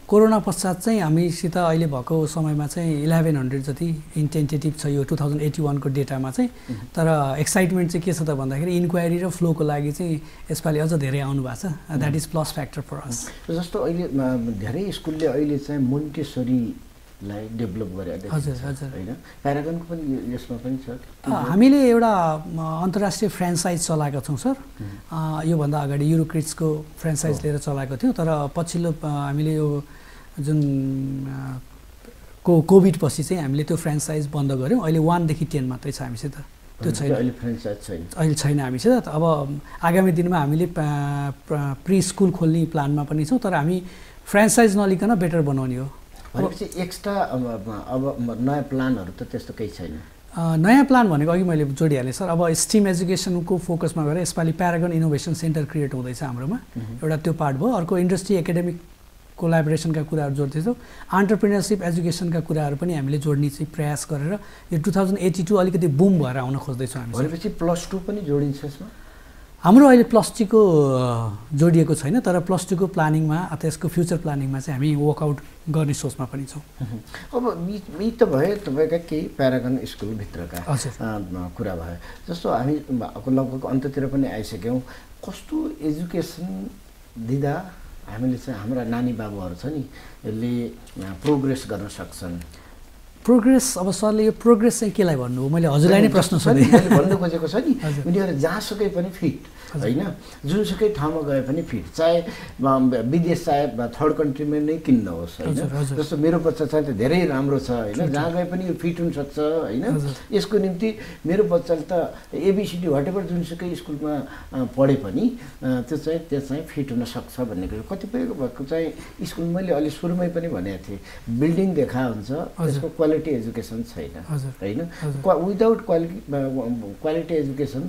कोरोना पश्चात चाहिँ हामीसित अहिले भएको समयमा चाहिँ 1100 जति इन्टेन्टेटिभ छ यो 2081 को डेटामा चाहिँ। तर एक्साइटमेन्ट चाहिँ के छ त भन्दाखेरि इन्क्वायरी र फ्लोको लागि चाहिँ यसपालि अझ धेरै आउनु भएको छ। That is plus factor for us. जस्तो अहिले धेरै स्कुलले अहिले चाहिँ मोन्टेसरी लाई डेभलप गरेर होइन, प्यारागनको पनि यसमा पनि छ। हामीले एउटा अन्तर्राष्ट्रिय फ्रेन्चाइज चलाएका छौँ सर। योभन्दा अगाडि युरोक्रिट्सको फ्रेन्चाइज लिएर चलाएको थियो, तर पछिल्लो हामीले यो जुन कोभिड पछि चाहिँ हामीले त्यो फ्रेन्चाइज बन्द गऱ्यौँ। अहिले 1 देखि 10 मात्रै छ हामीसित, त्यो छैन अहिले फ्रेन्चाइज छैन। अहिले छैन हामीसित। अब आगामी दिनमा हामीले प्री स्कुल खोल्ने प्लानमा पनि छौँ, तर हामी फ्रेन्चाइज नलिकन बेटर बनाउने हो। भनेपछि एक्स्ट्रा अब नयाँ प्लानहरू त त्यस्तो केही छैन? नयाँ प्लान भनेको अघि मैले जोडिहालेँ सर। अब स्टिम एजुकेसनको फोकसमा गरेर यसपालि प्यारागन इनोभेसन सेन्टर क्रिएट हुँदैछ हाम्रोमा। एउटा त्यो पार्ट भयो। अर्को इन्डस्ट्री एकाडेमिक कोलाबोरेसनका कुराहरू जोड्दैछौँ। एन्टरप्रेन्योरसिप एजुकेसनका कुराहरू पनि हामीले जोड्ने चाहिँ प्रयास गरेर यो 2082 अलिकति बुम भएर आउन खोज्दैछौँ हामी। भनेपछि +2 पनि जोडिन्छ यसमा? हाम्रो अहिले +2 को जोडिएको छैन, तर +2 को प्लानिङमा त्यसको फ्युचर प्लानिङमा चाहिँ हामी वर्कआउट गर्ने सोचमा पनि छौँ। अब यी त भयो तपाईँका केही प्यारागन स्कुलभित्रका कुरा भयो। जस्तो हामी लगभग अन्ततिर पनि आइसक्यौँ। कस्तो एजुकेसन दिँदा हामीले चाहिँ हाम्रा नानी बाबुहरू छ नि यसले प्रोग्रेस गर्न सक्छन्? प्रोग्रेस, अब सरले यो प्रोग्रेस चाहिँ केलाई भन्नु हो? मैले हजुरलाई नै प्रश्न सोधेँ। मैले भन्नु खोजेको छ नि, उनीहरू जहाँसुकै पनि फिट होइन, जुनसुकै ठाउँमा गए पनि फिट, चाहे विदेश चाहे थर्ड कन्ट्रीमा नै किन नहोस् होइन। जस्तो मेरो बच्चा चाहिँ त धेरै राम्रो छ होइन, जहाँ गए पनि यो फिट हुनसक्छ होइन। यसको निम्ति मेरो बच्चाले त एबिसिडी वाटेभर जुनसुकै स्कुलमा पढे पनि त्यो चाहिँ फिट हुनसक्छ भन्ने कुरो कतिपय भएको चाहिँ स्कुल मैले अलि सुरुमै पनि भनेको थिएँ, बिल्डिङ देखा हुन्छ, त्यसको क्वालिटी एजुकेसन छैन होइन। विदाउट क्वालिटी एजुकेसन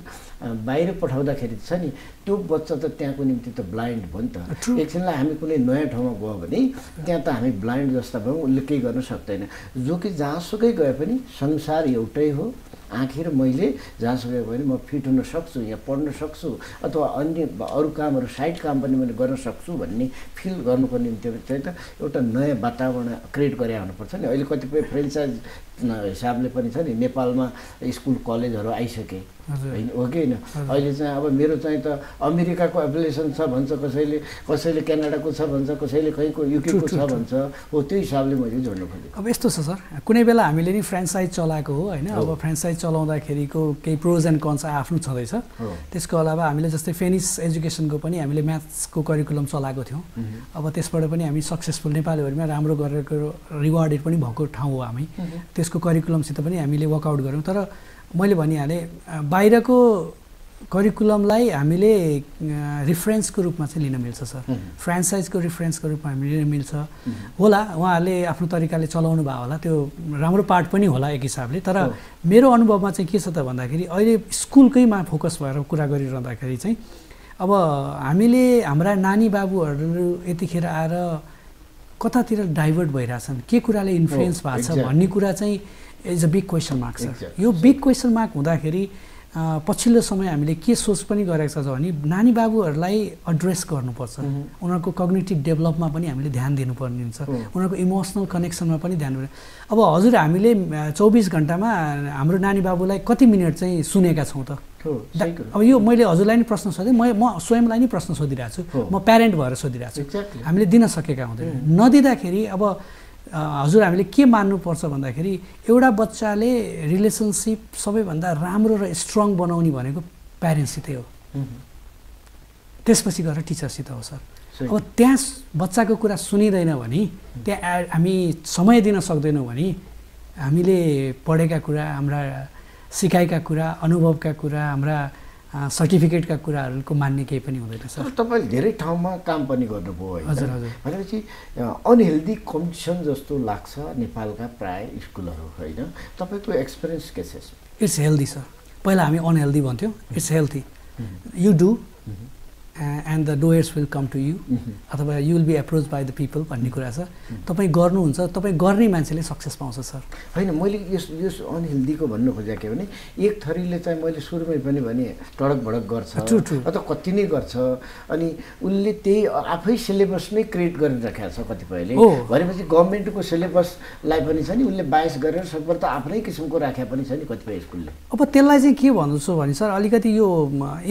बाहिर पठाउँदाखेरि छ नि त्यो बच्चा त त्यहाँको निम्ति त ब्लाइन्ड भयो नि त। एकछिनलाई हामी कुनै नयाँ ठाउँमा गयो भने त्यहाँ त हामी ब्लाइन्ड जस्ता भयौँ, उसले केही गर्न सक्दैन। जो कि जहाँसुकै गए पनि संसार एउटै हो, आँखी र मैले जहाँसुकै गयो भने म फिट हुन सक्छु, यहाँ पढ्न सक्छु अथवा अन्य अरू कामहरू साइड काम पनि मैले गर्न सक्छु भन्ने फिल गर्नुको निम्ति चाहिँ त एउटा नयाँ वातावरण क्रिएट गरे हुनुपर्छ नि। अहिले कतिपय फ्रेन्चाइज हिसाबले पनि छ नि, नेपालमा स्कुल कलेजहरू आइसके होइन, हो कि होइन। अहिले चाहिँ अब मेरो चाहिँ त अमेरिकाको एप्लिकेसन छ भन्छ, कसैले कसैले क्यानाडाको छ भन्छ, कसैले कहीँको युकेको छ भन्छ, हो त्यो हिसाबले मैले जोड्नु खोजेँ। अब यस्तो छ सर, कुनै बेला हामीले नि फ्रेन्चाइज चलाएको हो होइन, अब फ्रेन्चाइज चलाउँदाखेरिको केही प्रोज एन्ड कन्स आफ्नो छँदैछ। त्यसको अलावा हामीले जस्तै फेनिस एजुकेसनको पनि हामीले म्याथ्सको करिकुलम चलाएको थियौँ। अब त्यसबाट पनि हामी सक्सेसफुल नेपालीहरूमा राम्रो गरेको रिवार्डेड पनि भएको ठाउँ हो हामी। त्यसको करिकुलमसित पनि हामीले वर्कआउट गऱ्यौँ। तर मैले भनिहालेँ बाहिरको करिकुलमलाई हामीले रिफरेन्सको रूपमा चाहिँ लिन मिल्छ सर, फ्रेन्चाइजको रिफरेन्सको रूपमा हामीले लिन मिल्छ होला। उहाँहरूले आफ्नो तरिकाले चलाउनु भयो होला, त्यो राम्रो पार्ट पनि होला एक हिसाबले। तर मेरो अनुभवमा चाहिँ के छ त भन्दाखेरि अहिले स्कुलकैमा फोकस भएर कुरा गरिरहँदाखेरि चाहिँ अब हामीले हाम्रा नानी बाबुहरू यतिखेर आएर कतातिर डाइभर्ट भइरहेछन्, के कुराले इन्फ्लुएन्स भएको छ भन्ने कुरा चाहिँ is a big question mark छ। यो बिग क्वेसन मार्क हुँदाखेरि पछिल्लो समय हामीले के सोच पनि गरेको छ भने नानी बाबुहरूलाई एड्रेस गर्नुपर्छ, उनीहरूको कग्निटिभ डेभलपमा पनि हामीले ध्यान दिनुपर्ने हुन्छ, उनीहरूको इमोसनल कनेक्सनमा पनि ध्यान दिनु। अब हजुर हामीले 24 घन्टामा हाम्रो नानी बाबुलाई कति मिनट चाहिँ सुनेका छौँ त? अब यो मैले हजुरलाई नि प्रश्न सोधेँ, म स्वयंलाई नि प्रश्न सोधिरहेको छु, म प्यारेन्ट भएर सोधिरहेको छु। हामीले दिन सकेका हुँदैन। नदिँदाखेरि अब हजुर हामीले के मान्नुपर्छ भन्दाखेरि एउटा बच्चाले रिलेसनसिप सबैभन्दा राम्रो र स्ट्रङ बनाउने भनेको प्यारेन्ट्ससितै हो, त्यसपछि गएर टिचरसित हो सर। अब त्यहाँ बच्चाको कुरा सुनिँदैन भने, त्यहाँ हामी समय दिन सक्दैनौँ भने हामीले पढेका कुरा, हाम्रा सिकाएका कुरा, अनुभवका कुरा, हाम्रा सर्टिफिकेटका कुराहरूको मान्ने केही पनि हुँदैन सर। तपाईँले धेरै ठाउँमा काम पनि गर्नुभयो होइन? हजुर हजुर। भनेपछि अनहेल्दी कन्डिसन जस्तो लाग्छ नेपालका प्राय स्कुलहरू होइन, तपाईँको एक्सपिरियन्स के छ? It's healthy sir. पहिला हामी अनहेल्दी भन्थ्यौँ, it's healthy. You do and the doers will come to you, अथवा you will be approach by the people भन्ने कुरा छ। तपाईँ गर्नुहुन्छ, तपाईँ गर्ने मान्छेले सक्सेस पाउँछ सर। होइन, मैले यस अनहेल्दीको भन्नु खोजेको के भने एक थरीले चाहिँ मैले सुरुमै पनि भने टडक भडक गर्छ अथवा कति नै गर्छ, अनि उसले त्यही आफै सिलेबस नै क्रिएट गरिराखेको छ कतिपयले। भनेपछि गभर्मेन्टको सिलेबसलाई पनि छ नि उसले बाइस गरेर सबभन्दा आफ्नै किसिमको राखेको पनि छ नि कतिपय स्कुलले। अब त्यसलाई चाहिँ के भन्छु भने सर, अलिकति यो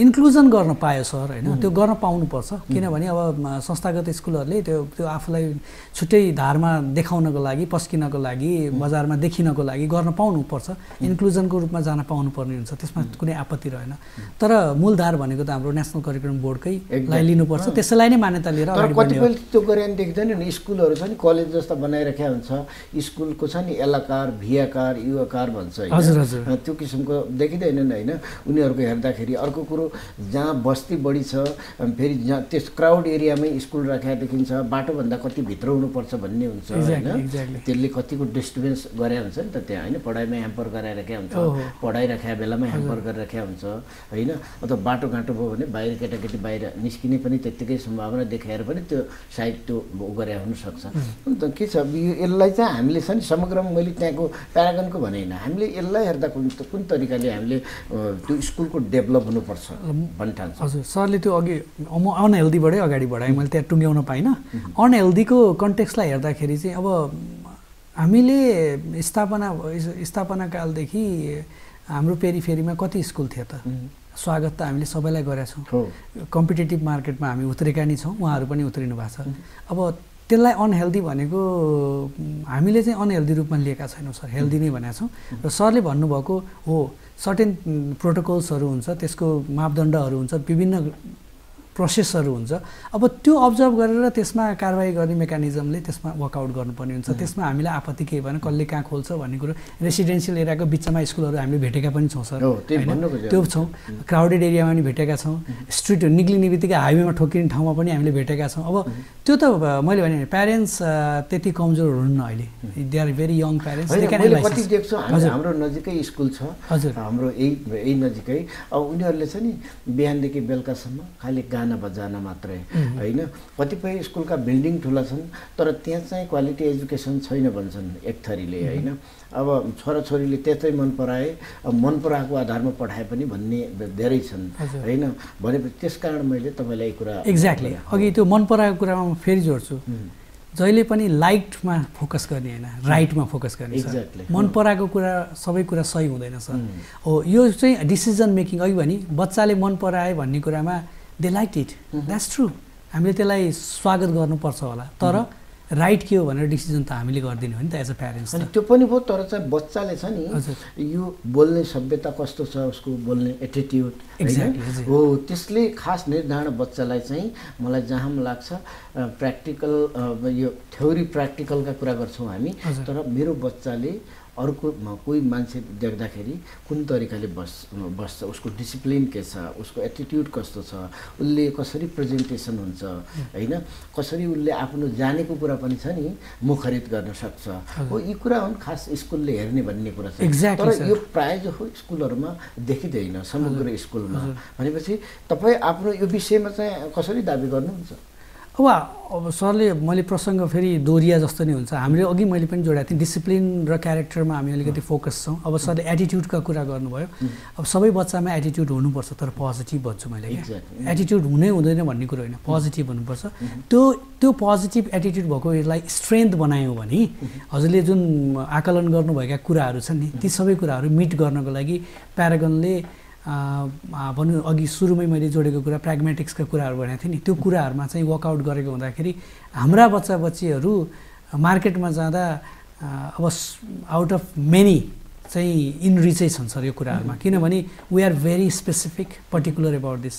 इन्क्लुजन गर्न पायो सर होइन, त्यो गर्न पाउनुपर्छ। किनभने अब संस्थागत स्कुलहरूले त्यो आफूलाई छुट्टै धारमा देखाउनको लागि, पस्किनको लागि, बजारमा देखिनको लागि गर्न पाउनुपर्छ, इन्क्लुजनको रूपमा जान पाउनुपर्ने हुन्छ, त्यसमा कुनै आपत्ति रहेन। तर मूलधार भनेको त हाम्रो नेसनल करिकुलम बोर्डकै लाई लिनुपर्छ, त्यसैलाई नै मान्यता लिएर अगाडि बढ्ने हो। कतिपय त्यो गरेर देख्दैन नि, स्कुलहरू छ नि कलेज जस्ता बनाइराखेको हुन्छ, स्कुलको छ नि एल आकार, भी आकार, यु आकार भन्छ होइन, हजुर हजुर, त्यो किसिमको देखिँदैनन् होइन उनीहरूको हेर्दाखेरि। अर्को कुरो जहाँ बस्ती बढी छ फेरि जहाँ त्यस क्राउड एरियामै स्कुल राखेको देखिन्छ, बाटोभन्दा कति भित्र हुनुपर्छ भन्ने हुन्छ होइन, त्यसले कतिको डिस्टर्बेन्स गरे हुन्छ नि त त्यहाँ होइन, पढाइमा ह्याम्पर गराइराखेको हुन्छ, पढाइराखेको बेलामा ह्याम्पर गरिराखेको हुन्छ होइन, अथवा बाटोघाटो भयो भने बाहिर केटाकेटी बाहिर निस्किने पनि त्यत्तिकै सम्भावना देखाएर पनि त्यो साइड त्यो गरे हुनसक्छ। अन्त के छ यसलाई चाहिँ हामीले छ नि समग्रमा मैले त्यहाँको प्यारागनको भने होइन, हामीले यसलाई हेर्दा कुन तरिकाले हामीले त्यो स्कुलको डेभलप हुनुपर्छ भन्ने ठान्छ। हजुर, सरले त्यो अघि म अनहेल्दीबाटै अगाडि बढाएँ, मैले त्यहाँ टुङ्ग्याउन पाइनँ। अनहेल्दीको कन्टेक्स्टलाई हेर्दाखेरि चाहिँ अब हामीले स्थापना कालदेखि हाम्रो पेरिफेरीमा कति स्कुल थियो त? स्वागत त हामीले सबैलाई गरेका छौँ, कम्पिटेटिभ मार्केटमा हामी उत्रेका नै छौँ, उहाँहरू पनि उत्रिनु भएको छ। अब त्यसलाई अनहेल्दी भनेको हामीले चाहिँ अनहेल्दी रूपमा लिएका छैनौँ सर, हेल्दी नै भनेका छौँ। र सरले भन्नुभएको हो सर्टेन प्रोटोकल्सहरू हुन्छ, त्यसको मापदण्डहरू हुन्छ, विभिन्न प्रोसेसहरू हुन्छ। अब त्यो अब्जर्भ गरेर त्यसमा कारबाही गर्ने मेकानिजमले त्यसमा वर्कआउट गर्नुपर्ने हुन्छ। त्यसमा हामीलाई आपत्ति केही भएन, कसले कहाँ खोल्छ भन्ने कुरो। रेसिडेन्सियल एरियाको बिचमा स्कुलहरू हामीले भेटेका पनि छौँ सर, त्यो छौँ। क्राउडेड एरियामा पनि भेटेका छौँ, स्ट्रिट निक्लिने बित्तिकै हाइवेमा ठोकिने ठाउँमा पनि हामीले भेटेका छौँ। अब त्यो त मैले भने प्यारेन्ट्स त्यति कमजोर हुनुहुन्न अहिले, they are very young parents. कति देख्छु हाम्रो नजिकै स्कुल छ, हजुर हाम्रो यही नजिकै। अब उनीहरूले चाहिँ नि बिहानदेखि बेलुकासम्म खालि गाना बजाना मात्रै होइन। कतिपय स्कुलका बिल्डिङ ठुला छन् तर त्यहाँ चाहिँ क्वालिटी एजुकेसन छैन भन्छन् एक थरीले होइन। अब छोराछोरीले त्यतै मन पराए, अब मन पराएको आधारमा पढाए पनि भन्ने धेरै छन् होइन। भनेपछि त्यसकारण मैले तपाईँलाई कुरा एक्ज्याक्टली अघि त्यो मन पराएको कुरामा म फेरि जोड्छु, जहिले पनि लाइटमा फोकस गर्ने होइन, राइटमा फोकस गर्ने। एक्ज्याक्टली मन पराएको कुरा सबै कुरा सही हुँदैन सर। हो यो चाहिँ डिसिजन मेकिङ अघि भने बच्चाले मन पराए भन्ने कुरामा they like it, that's true, हामीले त्यसलाई स्वागत गर्नुपर्छ होला। तर राइट के हो भनेर डिसिजन त हामीले गरिदिनु हो नि त एज अ प्यारेन्ट्स। अनि त्यो पनि भयो, तर चाहिँ बच्चाले छ नि यो बोल्ने सभ्यता कस्तो छ, उसको बोल्ने एटिट्युड हो, त्यसले खास निर्धारण बच्चालाई चाहिँ मलाई जहाँ लाग्छ प्र्याक्टिकल यो थ्योरी प्र्याक्टिकलका कुरा गर्छौँ हामी, तर मेरो बच्चाले अर्को कोही मान्छे देख्दाखेरि कुन तरिकाले बस्छ, उसको डिसिप्लिन के छ, उसको एटिट्युड कस्तो छ, उसले कसरी प्रेजेन्टेसन हुन्छ होइन, कसरी उसले आफ्नो जानेको कुरा पनि छ नि मुखरित गर्न सक्छ। हो यी कुरा हुन् खास स्कुलले हेर्ने भन्ने कुरा छ। तर यो प्रायः जो स्कुलहरूमा देखिँदैन समग्र स्कुलमा। भनेपछि तपाईँ आफ्नो यो विषयमा चाहिँ कसरी दाबी गर्नुहुन्छ? अब सरले मैले प्रसङ्ग फेरि दोहोरिया जस्तो नै हुन्छ। हामीले अघि मैले पनि जोडेको थिएँ डिसिप्लिन र क्यारेक्टरमा हामी अलिकति फोकस छौँ। अब सरले एटिट्युडका कुरा गर्नुभयो, अब सबै बच्चामा एटिट्युड हुनुपर्छ तर पोजिटिभ भन्छु मैले। एटिट्युड हुनै हुँदैन भन्ने कुरो होइन, पोजिटिभ हुनुपर्छ। त्यो पोजिटिभ एटिट्युड भएकोलाई स्ट्रेन्थ बनायौँ भने हजुरले जुन आकलन गर्नुभएका कुराहरू छन् नि ती सबै कुराहरू मिट गर्नको लागि प्यारागनले भन्नु अघि सुरुमै मैले जोडेको कुरा प्र्याग्मेटिक्सका कुराहरू भनेको थिएँ नि, त्यो कुराहरूमा चाहिँ वर्कआउट गरेको हुँदाखेरि हाम्रा बच्चा बच्चीहरू मार्केटमा जाँदा अब आउट अफ मेनी चाहिँ इनरिचै छन् सर यो कुराहरूमा। किनभने we are very specific particular about this.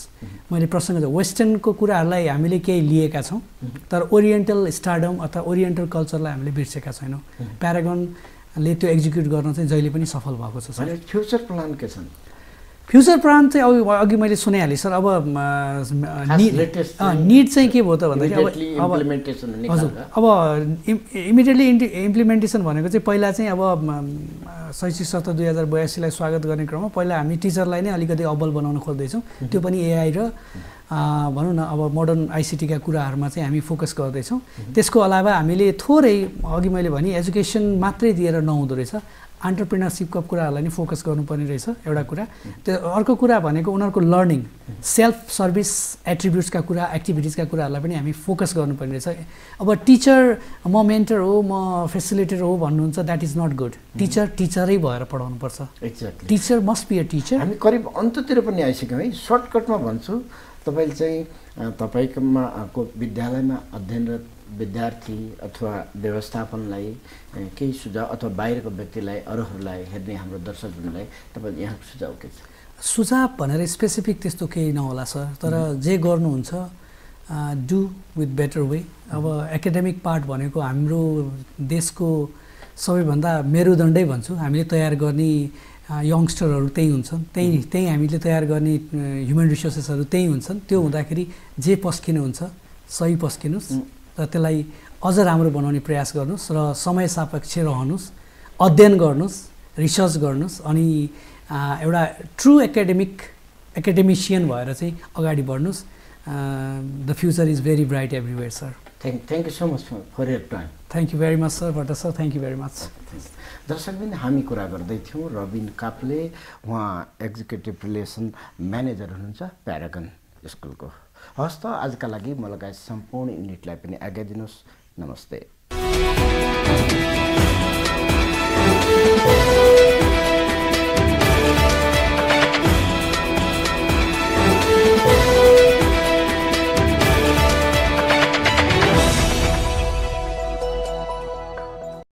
मैले प्रसङ्ग वेस्टर्नको कुराहरूलाई हामीले केही लिएका छौँ तर ओरिएन्टल स्टारडम अथवा ओरिएन्टल कल्चरलाई हामीले बिर्सेका छैनौँ। प्यारागनले त्यो एक्जिक्युट गर्न चाहिँ जहिले पनि सफल भएको छ सर। फ्युचर प्लान के छन्? फ्युचर प्लान चाहिँ अघि मैले सुनाइहालेँ सर। अब निड चाहिँ के भयो त भन्दाखेरि अब इमिडिएटली इम्प्लिमेन्टेसन भनेको चाहिँ पहिला चाहिँ अब शैक्षिक सत्र 2082लाई स्वागत गर्ने क्रममा पहिला हामी टिचरलाई नै अलिकति अब्बल बनाउन खोज्दैछौँ। त्यो पनि एआई र भनौँ न अब मोडर्न आइसिटीका कुराहरूमा चाहिँ हामी फोकस गर्दैछौँ। त्यसको अलावा हामीले थोरै अघि मैले भने एजुकेसन मात्रै दिएर नहुँदो रहेछ, एन्टरप्रेनरसिपका कुराहरूलाई नि फोकस गर्नुपर्ने रहेछ एउटा कुरा। त्यो अर्को कुरा भनेको उनीहरूको लर्निङ सेल्फ सर्भिस एट्रिब्युट्सका कुरा एक्टिभिटिजका कुराहरूलाई पनि हामी फोकस गर्नुपर्ने रहेछ। अब टिचर म मेन्टर हो म फेसिलिटेटर हो भन्नुहुन्छ द्याट इज नट गुड। टिचरै भएर पढाउनुपर्छ। Exactly teacher must be a teacher. हामी करिब अन्ततिर पनि आइसक्यौँ है। सर्टकटमा भन्छु, तपाईँले चाहिँ तपाईँकोमा विद्यालयमा अध्ययनरत विद्यार्थी अथवा व्यवस्थापनलाई केही सुझाव अथवा बाहिरको व्यक्तिलाई अरूहरूलाई हेर्ने हाम्रो दर्शकहरूलाई तपाईँले यहाँको सुझाव के छ? सुझाव भनेर स्पेसिफिक त्यस्तो केही नहोला सर, तर जे गर्नुहुन्छ डु विथ बेटर वे। अब एकाडेमिक पार्ट भनेको हाम्रो देशको सबैभन्दा मेरुदण्डै भन्छु। हामीले तयार गर्ने यङ्स्टरहरू त्यही हुन्छन्, त्यही हामीले तयार गर्ने ह्युमन रिसोर्सेसहरू त्यही हुन्छन्। त्यो हुँदाखेरि जे पस्किनुहुन्छ सही पस्किनुहोस् र त्यसलाई अझ राम्रो बनाउने प्रयास गर्नुहोस् र समय सापेक्ष रहनुहोस्, अध्ययन गर्नुहोस्, रिसर्च गर्नुहोस् अनि एउटा ट्रु एकाडेमिसियन भएर चाहिँ अगाडि बढ्नुहोस्। The future is very bright everywhere sir. Thank you so much for your time. Thank you very much sir Bhatt sir, thank you very much. दर्शकबिन हामी कुरा गर्दै थियौँ रबिन काप्ले, उहाँ एक्जिक्युटिभ रिलेसन म्यानेजर हुनुहुन्छ प्यारागन स्कुलको। हस् त आजका लागि म लगायत सम्पूर्ण युनिटलाई पनि आज्ञा दिनुहोस्। नमस्ते।